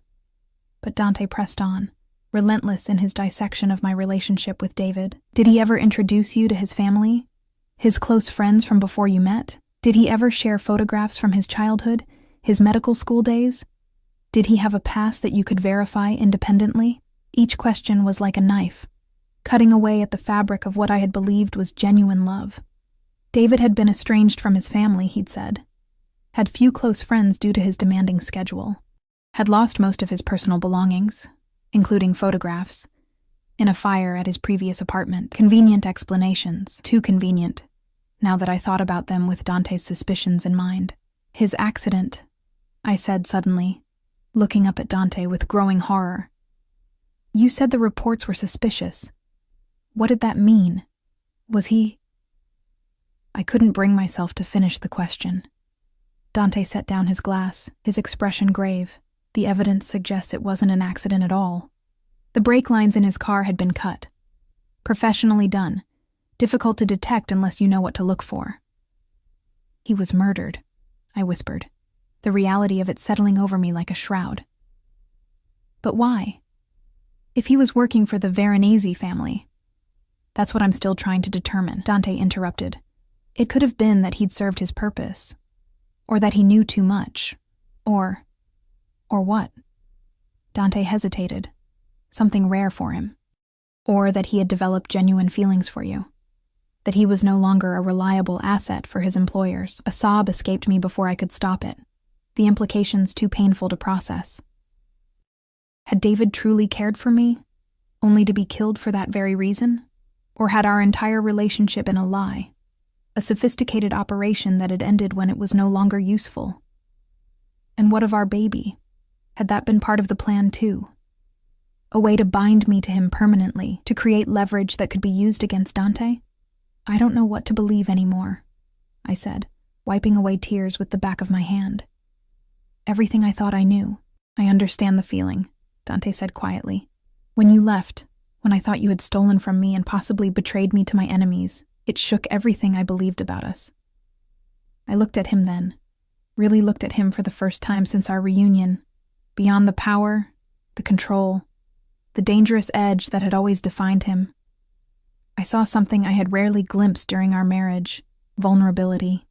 But Dante pressed on, relentless in his dissection of my relationship with David. Did he ever introduce you to his family? His close friends from before you met? Did he ever share photographs from his childhood, his medical school days? Did he have a past that you could verify independently? Each question was like a knife, cutting away at the fabric of what I had believed was genuine love. David had been estranged from his family, he'd said, had few close friends due to his demanding schedule, had lost most of his personal belongings, including photographs, in a fire at his previous apartment. Convenient explanations, too convenient, now that I thought about them with Dante's suspicions in mind. His accident, I said suddenly, looking up at Dante with growing horror. You said the reports were suspicious. What did that mean? Was he... I couldn't bring myself to finish the question. Dante set down his glass, his expression grave. The evidence suggests it wasn't an accident at all. The brake lines in his car had been cut. Professionally done. Difficult to detect unless you know what to look for. He was murdered, I whispered, the reality of it settling over me like a shroud. But why? If he was working for the Veronese family, that's what I'm still trying to determine, Dante interrupted. It could have been that he'd served his purpose, or that he knew too much, or what? Dante hesitated, something rare for him. Or that he had developed genuine feelings for you, that he was no longer a reliable asset for his employers. A sob escaped me before I could stop it, the implications too painful to process. Had David truly cared for me, only to be killed for that very reason? Or had our entire relationship been a lie, a sophisticated operation that had ended when it was no longer useful? And what of our baby? Had that been part of the plan too? A way to bind me to him permanently, to create leverage that could be used against Dante? I don't know what to believe anymore, I said, wiping away tears with the back of my hand. Everything I thought I knew. I understand the feeling, Dante said quietly. When you left, when I thought you had stolen from me and possibly betrayed me to my enemies, it shook everything I believed about us. I looked at him then, really looked at him for the first time since our reunion, beyond the power, the control, the dangerous edge that had always defined him. I saw something I had rarely glimpsed during our marriage, vulnerability.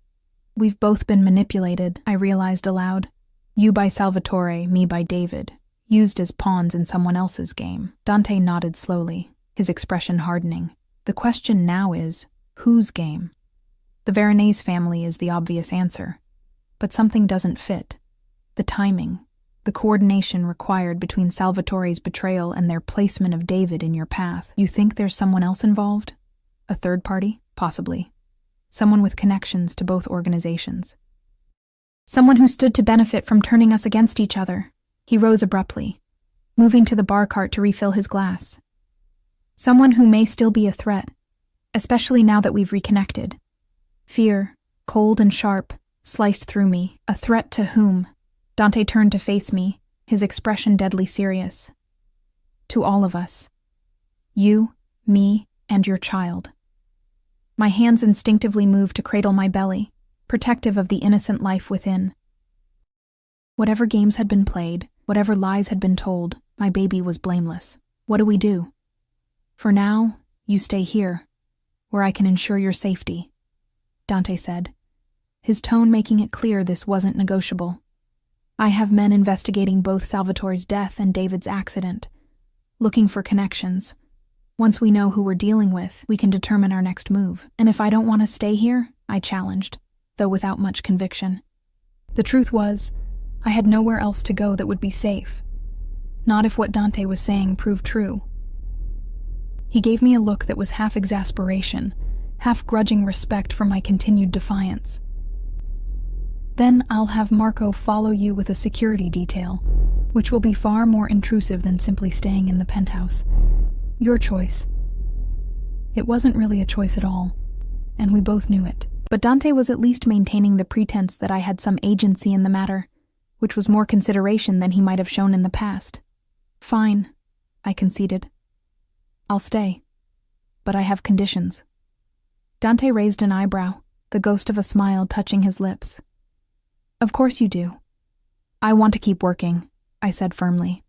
We've both been manipulated, I realized aloud. You by Salvatore, me by David, used as pawns in someone else's game. Dante nodded slowly, his expression hardening. The question now is, whose game? The Veronese family is the obvious answer, but something doesn't fit. The timing, the coordination required between Salvatore's betrayal and their placement of David in your path. You think there's someone else involved? A third party? Possibly. Someone with connections to both organizations. Someone who stood to benefit from turning us against each other. He rose abruptly, moving to the bar cart to refill his glass. Someone who may still be a threat, especially now that we've reconnected. Fear, cold and sharp, sliced through me. A threat to whom? Dante turned to face me, his expression deadly serious. To all of us. You, me, and your child. My hands instinctively moved to cradle my belly, protective of the innocent life within. Whatever games had been played, whatever lies had been told, my baby was blameless. What do we do? For now, you stay here, where I can ensure your safety, Dante said, his tone making it clear this wasn't negotiable. I have men investigating both Salvatore's death and David's accident, looking for connections. Once we know who we're dealing with, we can determine our next move. And if I don't want to stay here, I challenged, though without much conviction. The truth was, I had nowhere else to go that would be safe. Not if what Dante was saying proved true. He gave me a look that was half exasperation, half grudging respect for my continued defiance. Then I'll have Marco follow you with a security detail, which will be far more intrusive than simply staying in the penthouse. Your choice. It wasn't really a choice at all, and we both knew it. But Dante was at least maintaining the pretense that I had some agency in the matter, which was more consideration than he might have shown in the past. Fine, I conceded. I'll stay, but I have conditions. Dante raised an eyebrow, the ghost of a smile touching his lips. Of course you do. I want to keep working, I said firmly.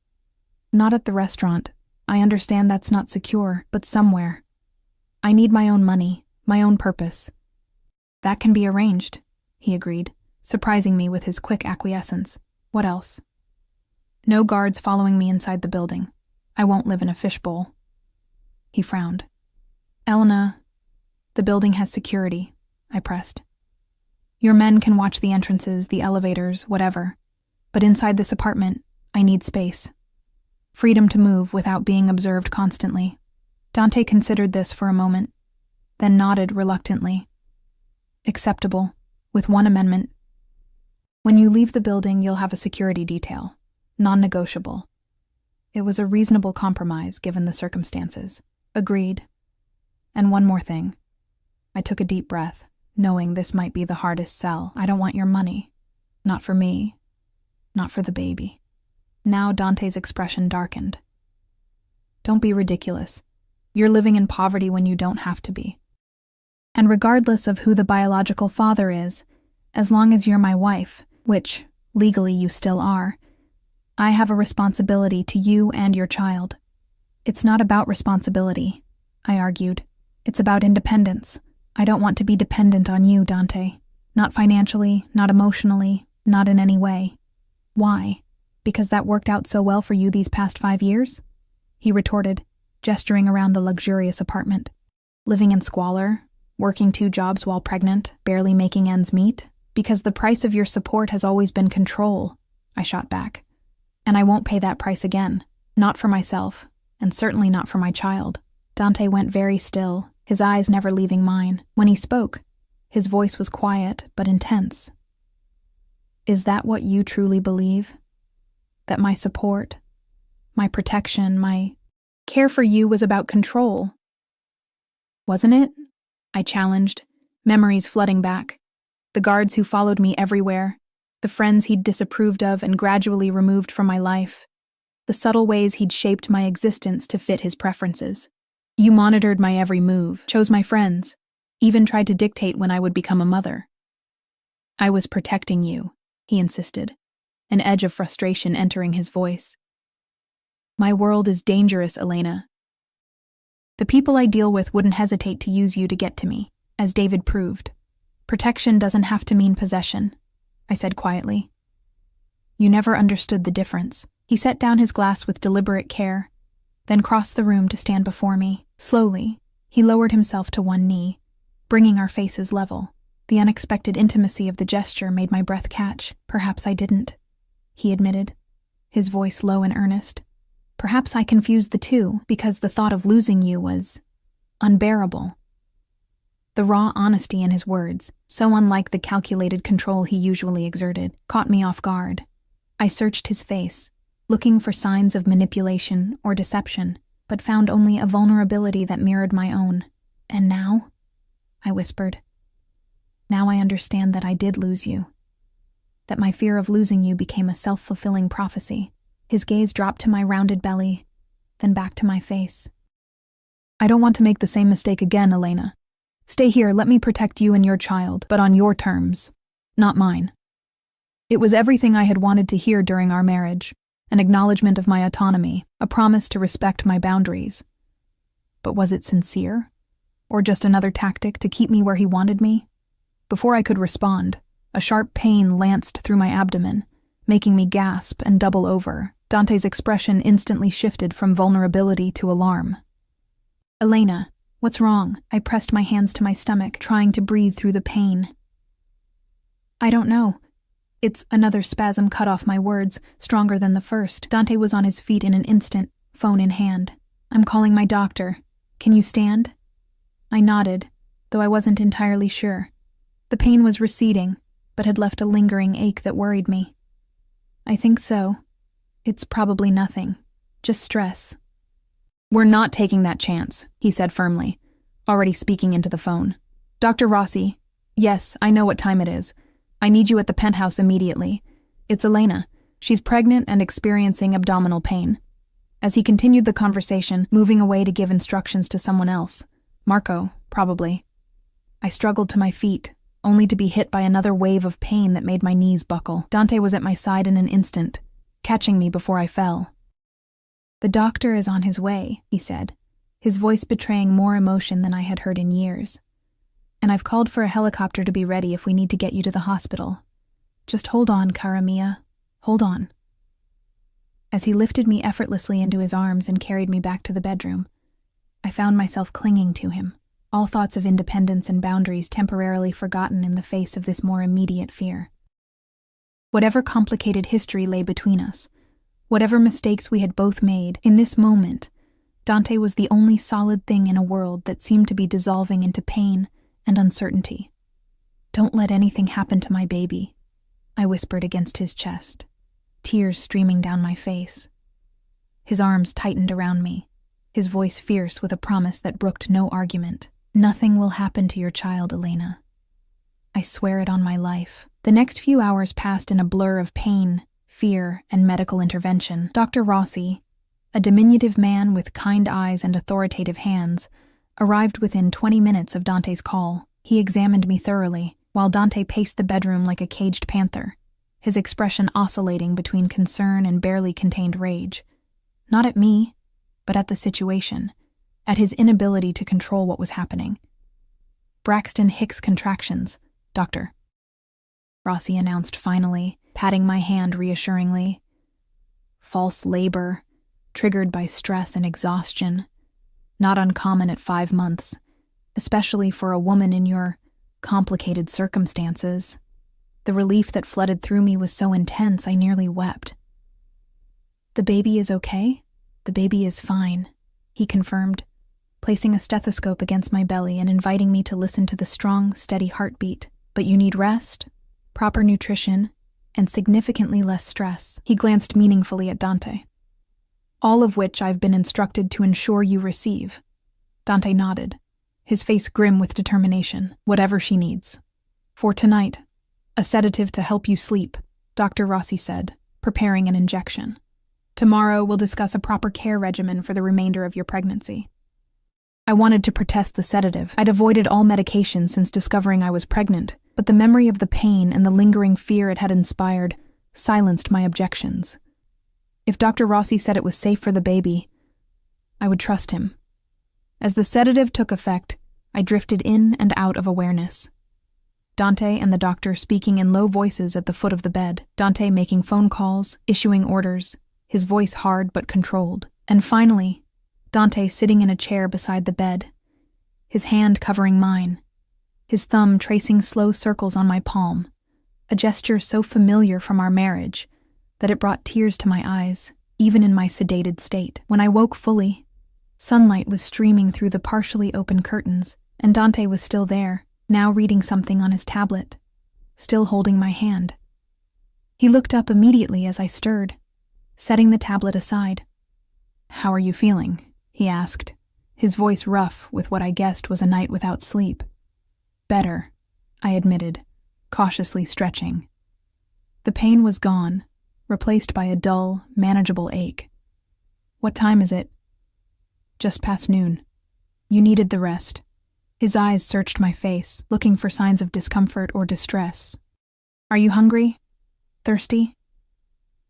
Not at the restaurant. I understand that's not secure, but somewhere. I need my own money, my own purpose. That can be arranged, he agreed, surprising me with his quick acquiescence. What else? No guards following me inside the building. I won't live in a fishbowl. He frowned. Elena, the building has security, I pressed. Your men can watch the entrances, the elevators, whatever. But inside this apartment, I need space. Freedom to move without being observed constantly. Dante considered this for a moment, then nodded reluctantly. Acceptable, with one amendment. When you leave the building, you'll have a security detail. Non-negotiable. It was a reasonable compromise given the circumstances. Agreed. And one more thing. I took a deep breath, knowing this might be the hardest sell. I don't want your money. Not for me. Not for the baby. Now Dante's expression darkened. Don't be ridiculous. You're living in poverty when you don't have to be. And regardless of who the biological father is, as long as you're my wife, which, legally, you still are, I have a responsibility to you and your child. It's not about responsibility, I argued. It's about independence. I don't want to be dependent on you, Dante. Not financially, not emotionally, not in any way. Why? Because that worked out so well for you these past 5 years? He retorted, gesturing around the luxurious apartment. Living in squalor, working 2 jobs while pregnant, barely making ends meet? Because the price of your support has always been control, I shot back. And I won't pay that price again. Not for myself, and certainly not for my child. Dante went very still, his eyes never leaving mine. When he spoke, his voice was quiet but intense. Is that what you truly believe? That my support, my protection, my care for you was about control? Wasn't it? I challenged, memories flooding back. The guards who followed me everywhere, the friends he'd disapproved of and gradually removed from my life, the subtle ways he'd shaped my existence to fit his preferences. You monitored my every move, chose my friends, even tried to dictate when I would become a mother. I was protecting you, he insisted, an edge of frustration entering his voice. My world is dangerous, Elena. The people I deal with wouldn't hesitate to use you to get to me, as David proved. Protection doesn't have to mean possession, I said quietly. You never understood the difference. He set down his glass with deliberate care, then crossed the room to stand before me. Slowly, he lowered himself to one knee, bringing our faces level. The unexpected intimacy of the gesture made my breath catch. Perhaps I didn't, he admitted, his voice low and earnest. Perhaps I confused the two, because the thought of losing you was unbearable. The raw honesty in his words, so unlike the calculated control he usually exerted, caught me off guard. I searched his face, looking for signs of manipulation or deception, but found only a vulnerability that mirrored my own. And now? I whispered. Now I understand that I did lose you. That my fear of losing you became a self-fulfilling prophecy. His gaze dropped to my rounded belly, then back to my face. I don't want to make the same mistake again, Elena. Stay here, let me protect you and your child, but on your terms, not mine. It was everything I had wanted to hear during our marriage, an acknowledgement of my autonomy, a promise to respect my boundaries. But was it sincere? Or just another tactic to keep me where he wanted me? Before I could respond, a sharp pain lanced through my abdomen, making me gasp and double over. Dante's expression instantly shifted from vulnerability to alarm. Elena, what's wrong? I pressed my hands to my stomach, trying to breathe through the pain. I don't know. It's another spasm cut off my words, stronger than the first. Dante was on his feet in an instant, phone in hand. I'm calling my doctor. Can you stand? I nodded, though I wasn't entirely sure. The pain was receding, but had left a lingering ache that worried me. "I think so. It's probably nothing. Just stress." "We're not taking that chance," he said firmly, already speaking into the phone. "Dr. Rossi, yes, I know what time it is. I need you at the penthouse immediately. It's Elena. She's pregnant and experiencing abdominal pain." As he continued the conversation, moving away to give instructions to someone else. Marco, probably. I struggled to my feet, only to be hit by another wave of pain that made my knees buckle. Dante was at my side in an instant, catching me before I fell. "The doctor is on his way," he said, his voice betraying more emotion than I had heard in years. "And I've called for a helicopter to be ready if we need to get you to the hospital. Just hold on, cara mia. Hold on." As he lifted me effortlessly into his arms and carried me back to the bedroom, I found myself clinging to him, all thoughts of independence and boundaries temporarily forgotten in the face of this more immediate fear. Whatever complicated history lay between us, whatever mistakes we had both made, in this moment, Dante was the only solid thing in a world that seemed to be dissolving into pain and uncertainty. "Don't let anything happen to my baby," I whispered against his chest, tears streaming down my face. His arms tightened around me, his voice fierce with a promise that brooked no argument. "Nothing will happen to your child, Elena. I swear it on my life." The next few hours passed in a blur of pain, fear, and medical intervention. Dr. Rossi, a diminutive man with kind eyes and authoritative hands, arrived within 20 minutes of Dante's call. He examined me thoroughly, while Dante paced the bedroom like a caged panther, his expression oscillating between concern and barely contained rage. Not at me, but at the situation, at his inability to control what was happening. "Braxton Hicks contractions, doctor," Rossi announced finally, patting my hand reassuringly. "False labor, triggered by stress and exhaustion. Not uncommon at 5 months, especially for a woman in your complicated circumstances." The relief that flooded through me was so intense I nearly wept. "The baby is okay? The baby is fine," he confirmed, placing a stethoscope against my belly and inviting me to listen to the strong, steady heartbeat. "But you need rest, proper nutrition, and significantly less stress." He glanced meaningfully at Dante. "All of which I've been instructed to ensure you receive." Dante nodded, his face grim with determination. "Whatever she needs. For tonight, a sedative to help you sleep," Dr. Rossi said, preparing an injection. "Tomorrow we'll discuss a proper care regimen for the remainder of your pregnancy." I wanted to protest the sedative. I'd avoided all medication since discovering I was pregnant, but the memory of the pain and the lingering fear it had inspired silenced my objections. If Dr. Rossi said it was safe for the baby, I would trust him. As the sedative took effect, I drifted in and out of awareness. Dante and the doctor speaking in low voices at the foot of the bed, Dante making phone calls, issuing orders, his voice hard but controlled. And finally, Dante sitting in a chair beside the bed, his hand covering mine, his thumb tracing slow circles on my palm, a gesture so familiar from our marriage that it brought tears to my eyes, even in my sedated state. When I woke fully, sunlight was streaming through the partially open curtains, and Dante was still there, now reading something on his tablet, still holding my hand. He looked up immediately as I stirred, setting the tablet aside. "How are you feeling?" he asked, his voice rough with what I guessed was a night without sleep. "Better," I admitted, cautiously stretching. The pain was gone, replaced by a dull, manageable ache. "What time is it?" "Just past noon. You needed the rest." His eyes searched my face, looking for signs of discomfort or distress. "Are you hungry? Thirsty?"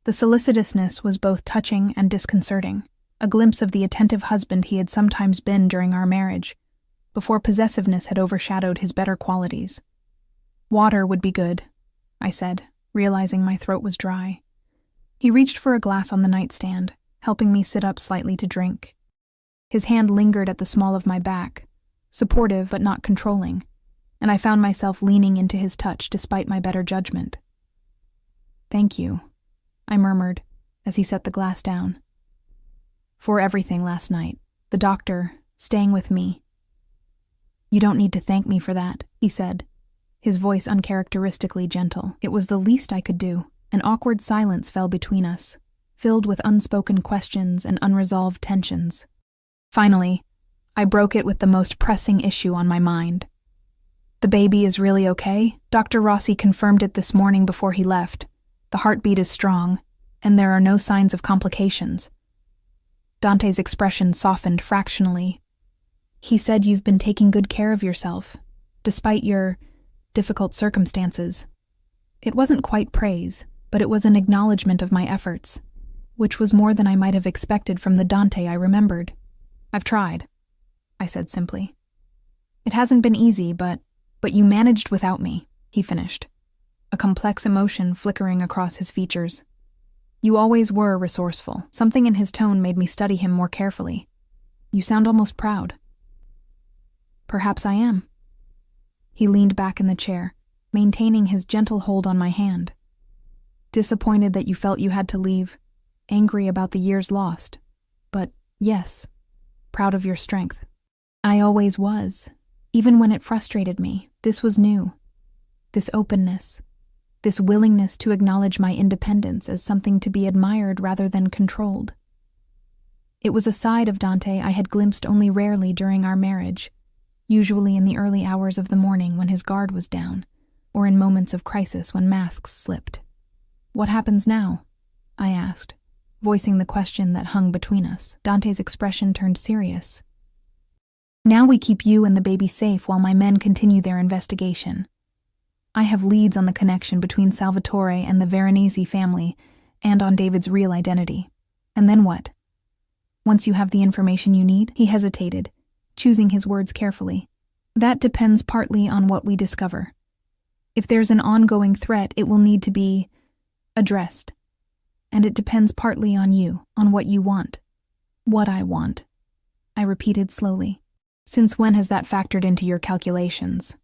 The solicitousness was both touching and disconcerting, a glimpse of the attentive husband he had sometimes been during our marriage, before possessiveness had overshadowed his better qualities. "Water would be good," I said, realizing my throat was dry. He reached for a glass on the nightstand, helping me sit up slightly to drink. His hand lingered at the small of my back, supportive but not controlling, and I found myself leaning into his touch despite my better judgment. "Thank you," I murmured as he set the glass down. "For everything last night, the doctor, staying with me." "You don't need to thank me for that," he said, his voice uncharacteristically gentle. It was the least I could do. An awkward silence fell between us, filled with unspoken questions and unresolved tensions. Finally, I broke it with the most pressing issue on my mind. The baby is really okay? Dr. Rossi confirmed it this morning before he left. The heartbeat is strong, and there are no signs of complications. Dante's expression softened fractionally. He said you've been taking good care of yourself, despite your difficult circumstances. It wasn't quite praise, but it was an acknowledgement of my efforts, which was more than I might have expected from the Dante I remembered. I've tried, I said simply. It hasn't been easy, but you managed without me, he finished, a complex emotion flickering across his features. You always were resourceful. Something in his tone made me study him more carefully. You sound almost proud. Perhaps I am. He leaned back in the chair, maintaining his gentle hold on my hand. Disappointed that you felt you had to leave, angry about the years lost, but yes, proud of your strength. I always was, even when it frustrated me. This was new. This openness, this willingness to acknowledge my independence as something to be admired rather than controlled. It was a side of Dante I had glimpsed only rarely during our marriage, usually in the early hours of the morning when his guard was down, or in moments of crisis when masks slipped. What happens now? I asked, voicing the question that hung between us. Dante's expression turned serious. Now we keep you and the baby safe while my men continue their investigation. I have leads on the connection between Salvatore and the Veronese family and on David's real identity. And then what? Once you have the information you need? He hesitated, choosing his words carefully. That depends partly on what we discover. If there's an ongoing threat, it will need to be addressed. And it depends partly on you, on what you want. What I want, I repeated slowly. Since when has that factored into your calculations?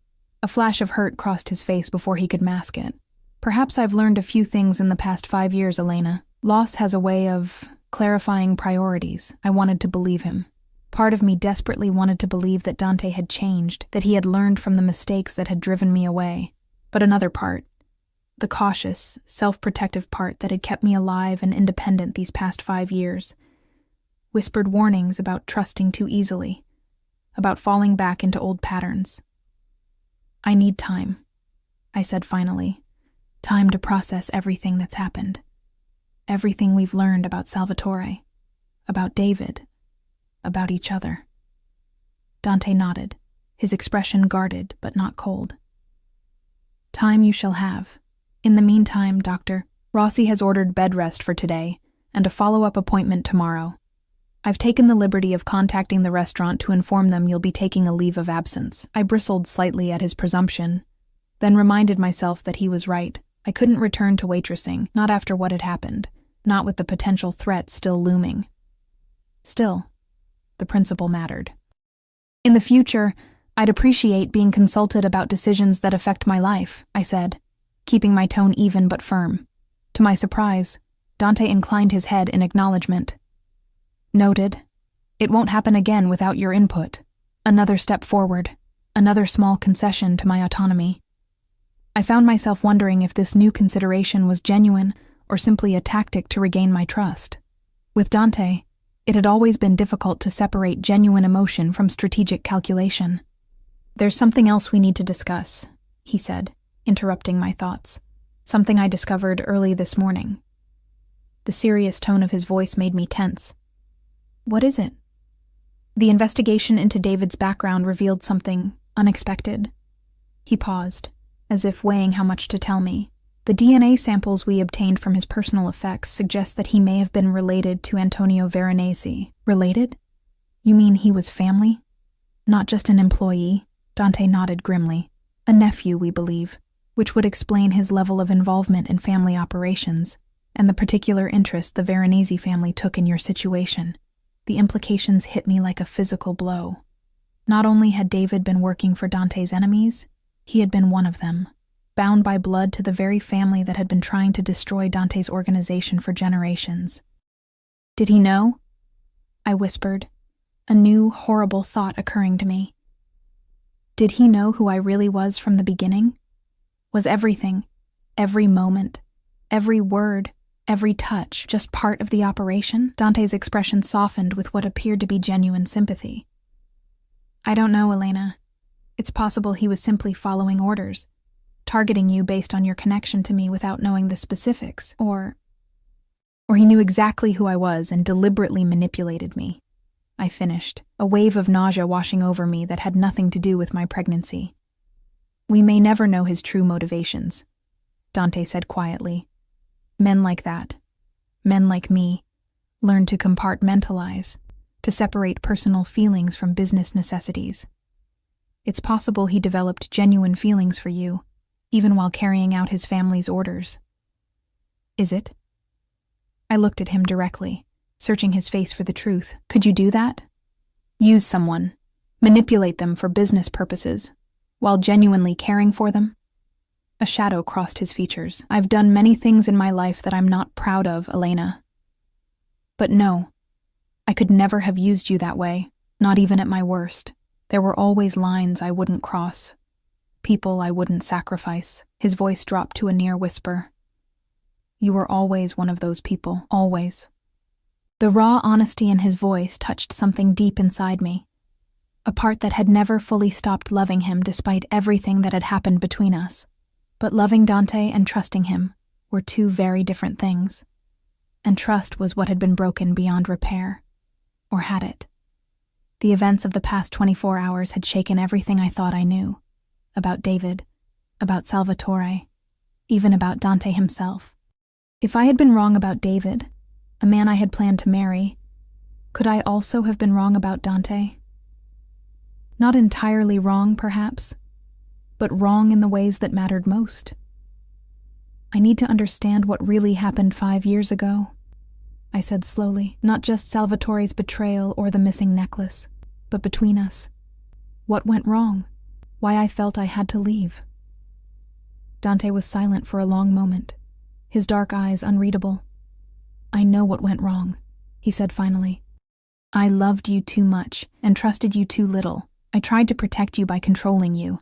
A flash of hurt crossed his face before he could mask it. Perhaps I've learned a few things in the past 5 years, Elena. Loss has a way of clarifying priorities. I wanted to believe him. Part of me desperately wanted to believe that Dante had changed, that he had learned from the mistakes that had driven me away. But another part, the cautious, self-protective part that had kept me alive and independent these past 5 years, whispered warnings about trusting too easily, about falling back into old patterns. I need time, I said finally. Time to process everything that's happened. Everything we've learned about Salvatore, about David, about each other. Dante nodded, his expression guarded but not cold. Time you shall have. In the meantime, Doctor, Rossi has ordered bed rest for today and a follow-up appointment tomorrow. I've taken the liberty of contacting the restaurant to inform them you'll be taking a leave of absence. I bristled slightly at his presumption, then reminded myself that he was right. I couldn't return to waitressing, not after what had happened, not with the potential threat still looming. Still, the principle mattered. In the future, I'd appreciate being consulted about decisions that affect my life, I said, keeping my tone even but firm. To my surprise, Dante inclined his head in acknowledgement. Noted. It won't happen again without your input. Another step forward, another small concession to my autonomy. I found myself wondering if this new consideration was genuine or simply a tactic to regain my trust. With Dante, it had always been difficult to separate genuine emotion from strategic calculation. There's something else we need to discuss, he said, interrupting my thoughts. Something I discovered early this morning. The serious tone of his voice made me tense. What is it? The investigation into David's background revealed something unexpected. He paused, as if weighing how much to tell me. The DNA samples we obtained from his personal effects suggest that he may have been related to Antonio Veronese. Related? You mean he was family? Not just an employee? Dante nodded grimly. A nephew, we believe, which would explain his level of involvement in family operations, and the particular interest the Veronese family took in your situation. The implications hit me like a physical blow. Not only had David been working for Dante's enemies, he had been one of them, bound by blood to the very family that had been trying to destroy Dante's organization for generations. Did he know? I whispered, a new, horrible thought occurring to me. Did he know who I really was from the beginning? Was everything, every moment, every word, every touch just part of the operation? Dante's expression softened with what appeared to be genuine sympathy. I don't know, Elena. It's possible he was simply following orders, targeting you based on your connection to me without knowing the specifics, or he knew exactly who I was and deliberately manipulated me. I finished, a wave of nausea washing over me that had nothing to do with my pregnancy. We may never know his true motivations, Dante said quietly. Men like that, men like me, learn to compartmentalize, to separate personal feelings from business necessities. It's possible he developed genuine feelings for you, even while carrying out his family's orders. Is it? I looked at him directly, searching his face for the truth. Could you do that? Use someone, manipulate them for business purposes, while genuinely caring for them? A shadow crossed his features. I've done many things in my life that I'm not proud of, Elena. But no, I could never have used you that way, not even at my worst. There were always lines I wouldn't cross, people I wouldn't sacrifice. His voice dropped to a near whisper. You were always one of those people, always. The raw honesty in his voice touched something deep inside me, a part that had never fully stopped loving him despite everything that had happened between us. But loving Dante and trusting him were two very different things. And trust was what had been broken beyond repair. Or had it? The events of the past 24 hours had shaken everything I thought I knew. About David, about Salvatore, even about Dante himself. If I had been wrong about David, a man I had planned to marry, could I also have been wrong about Dante? Not entirely wrong, perhaps, but wrong in the ways that mattered most. I need to understand what really happened 5 years ago, I said slowly. Not just Salvatore's betrayal or the missing necklace, but between us. What went wrong? Why I felt I had to leave. Dante was silent for a long moment, his dark eyes unreadable. I know what went wrong, he said finally. I loved you too much and trusted you too little. I tried to protect you by controlling you,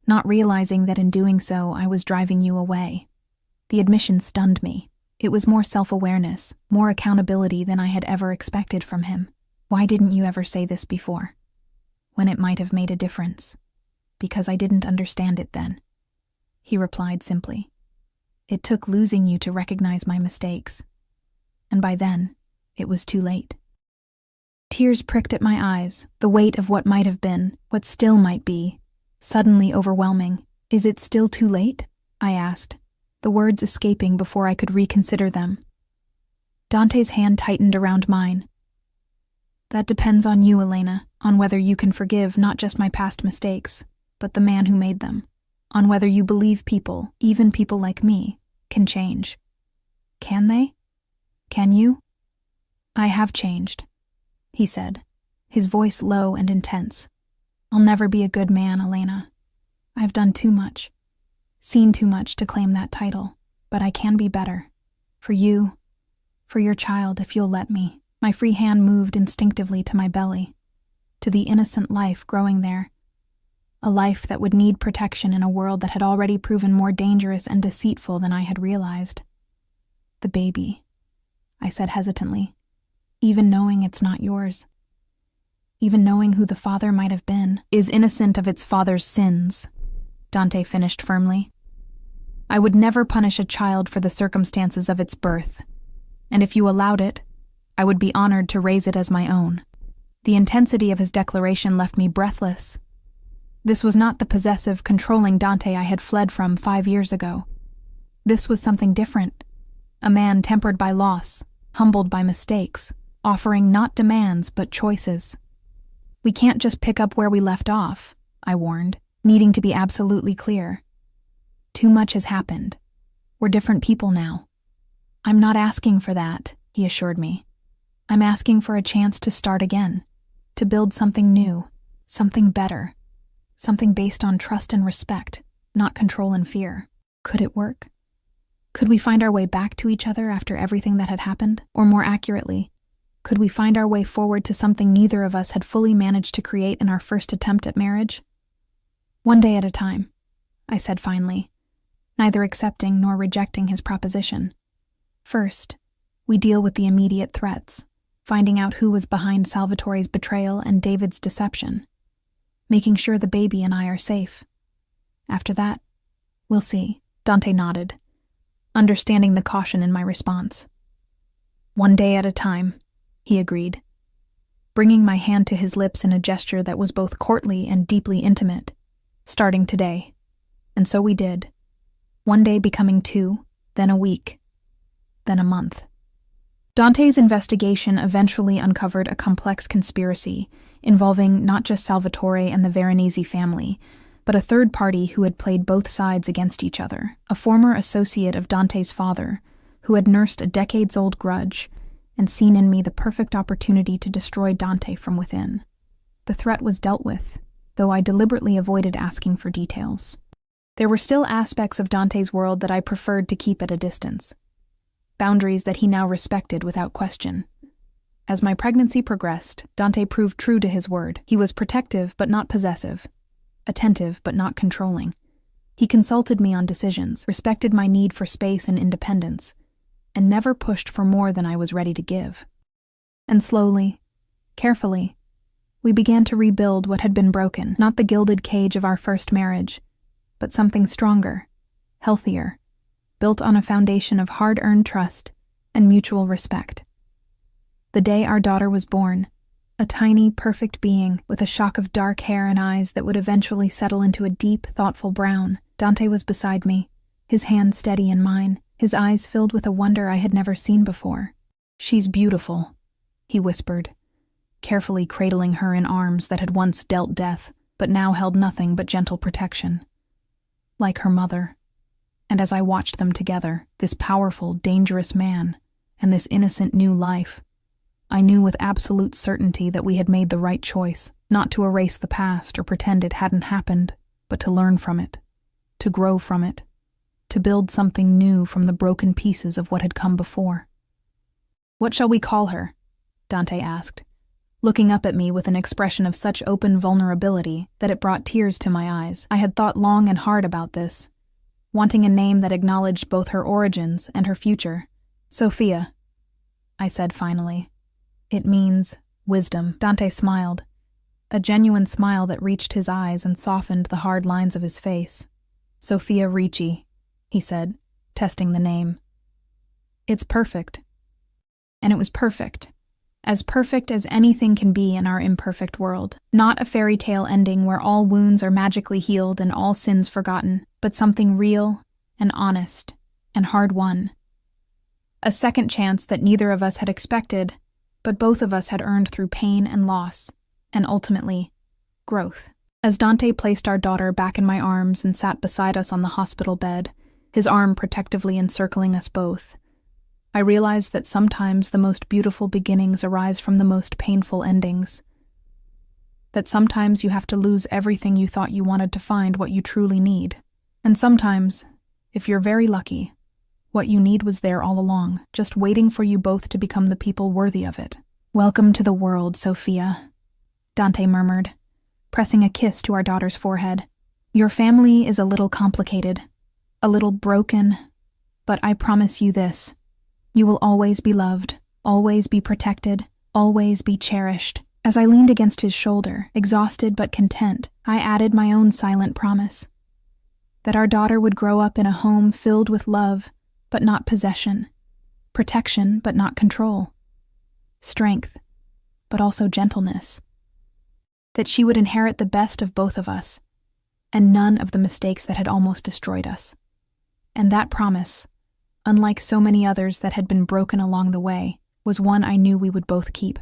not realizing that in doing so I was driving you away. The admission stunned me. It was more self-awareness, more accountability than I had ever expected from him. Why didn't you ever say this before? When it might have made a difference. Because I didn't understand it then. He replied simply. It took losing you to recognize my mistakes. And by then, it was too late. Tears pricked at my eyes, the weight of what might have been, what still might be, suddenly overwhelming. Is it still too late? I asked, the words escaping before I could reconsider them. Dante's hand tightened around mine. That depends on you, Elena, on whether you can forgive not just my past mistakes, but the man who made them, on whether you believe people, even people like me, can change. Can they? Can you? I have changed, he said, his voice low and intense. I'll never be a good man, Elena. I've done too much, seen too much to claim that title, but I can be better. For you, for your child, if you'll let me. My free hand moved instinctively to my belly, to the innocent life growing there, a life that would need protection in a world that had already proven more dangerous and deceitful than I had realized. The baby, I said hesitantly, even knowing it's not yours. Even knowing who the father might have been, is innocent of its father's sins, Dante finished firmly. I would never punish a child for the circumstances of its birth, and if you allowed it, I would be honored to raise it as my own. The intensity of his declaration left me breathless. This was not the possessive, controlling Dante I had fled from 5 years ago. This was something different. A man tempered by loss, humbled by mistakes, offering not demands but choices. We can't just pick up where we left off, I warned, needing to be absolutely clear. Too much has happened. We're different people now. I'm not asking for that, he assured me. I'm asking for a chance to start again, to build something new, something better, something based on trust and respect, not control and fear. Could it work? Could we find our way back to each other after everything that had happened? Or more accurately, could we find our way forward to something neither of us had fully managed to create in our first attempt at marriage? One day at a time, I said finally. neither accepting nor rejecting his proposition. First, we deal with the immediate threats, finding out who was behind Salvatore's betrayal and David's deception, making sure the baby and I are safe. After that, we'll see. Dante nodded, understanding the caution in my response. One day at a time, he agreed, bringing my hand to his lips in a gesture that was both courtly and deeply intimate, starting today. And so we did. One day becoming 2, then a week, then a month. Dante's investigation eventually uncovered a complex conspiracy involving not just Salvatore and the Veronese family, but a third party who had played both sides against each other, a former associate of Dante's father, who had nursed a decades-old grudge and seen in me the perfect opportunity to destroy Dante from within. The threat was dealt with, though I deliberately avoided asking for details. There were still aspects of Dante's world that I preferred to keep at a distance, boundaries that he now respected without question. As my pregnancy progressed, Dante proved true to his word. He was protective but not possessive, attentive but not controlling. He consulted me on decisions, respected my need for space and independence, and never pushed for more than I was ready to give. And slowly, carefully, we began to rebuild what had been broken, not the gilded cage of our first marriage, but something stronger, healthier, built on a foundation of hard-earned trust and mutual respect. The day our daughter was born, a tiny, perfect being with a shock of dark hair and eyes that would eventually settle into a deep, thoughtful brown, Dante was beside me, his hand steady in mine, his eyes filled with a wonder I had never seen before. "She's beautiful," he whispered, carefully cradling her in arms that had once dealt death, but now held nothing but gentle protection. Like her mother. And as I watched them together, this powerful, dangerous man, and this innocent new life, I knew with absolute certainty that we had made the right choice, not to erase the past or pretend it hadn't happened, but to learn from it, to grow from it, to build something new from the broken pieces of what had come before. "What shall we call her?" Dante asked, looking up at me with an expression of such open vulnerability that it brought tears to my eyes. I had thought long and hard about this, wanting a name that acknowledged both her origins and her future. "Sophia," I said finally. "It means wisdom." Dante smiled, a genuine smile that reached his eyes and softened the hard lines of his face. "Sophia Ricci," he said, testing the name. "It's perfect." And it was perfect. As perfect as anything can be in our imperfect world. Not a fairy tale ending where all wounds are magically healed and all sins forgotten, but something real and honest and hard-won. A second chance that neither of us had expected, but both of us had earned through pain and loss, and ultimately, growth. As Dante placed our daughter back in my arms and sat beside us on the hospital bed, his arm protectively encircling us both, I realized that sometimes the most beautiful beginnings arise from the most painful endings. That sometimes you have to lose everything you thought you wanted to find what you truly need. And sometimes, if you're very lucky, what you need was there all along, just waiting for you both to become the people worthy of it. "Welcome to the world, Sophia," Dante murmured, pressing a kiss to our daughter's forehead. "Your family is a little complicated, a little broken, but I promise you this. You will always be loved, always be protected, always be cherished." As I leaned against his shoulder, exhausted but content, I added my own silent promise. That our daughter would grow up in a home filled with love, but not possession, protection, but not control, strength, but also gentleness. That she would inherit the best of both of us, and none of the mistakes that had almost destroyed us. And that promise, unlike so many others that had been broken along the way, was one I knew we would both keep.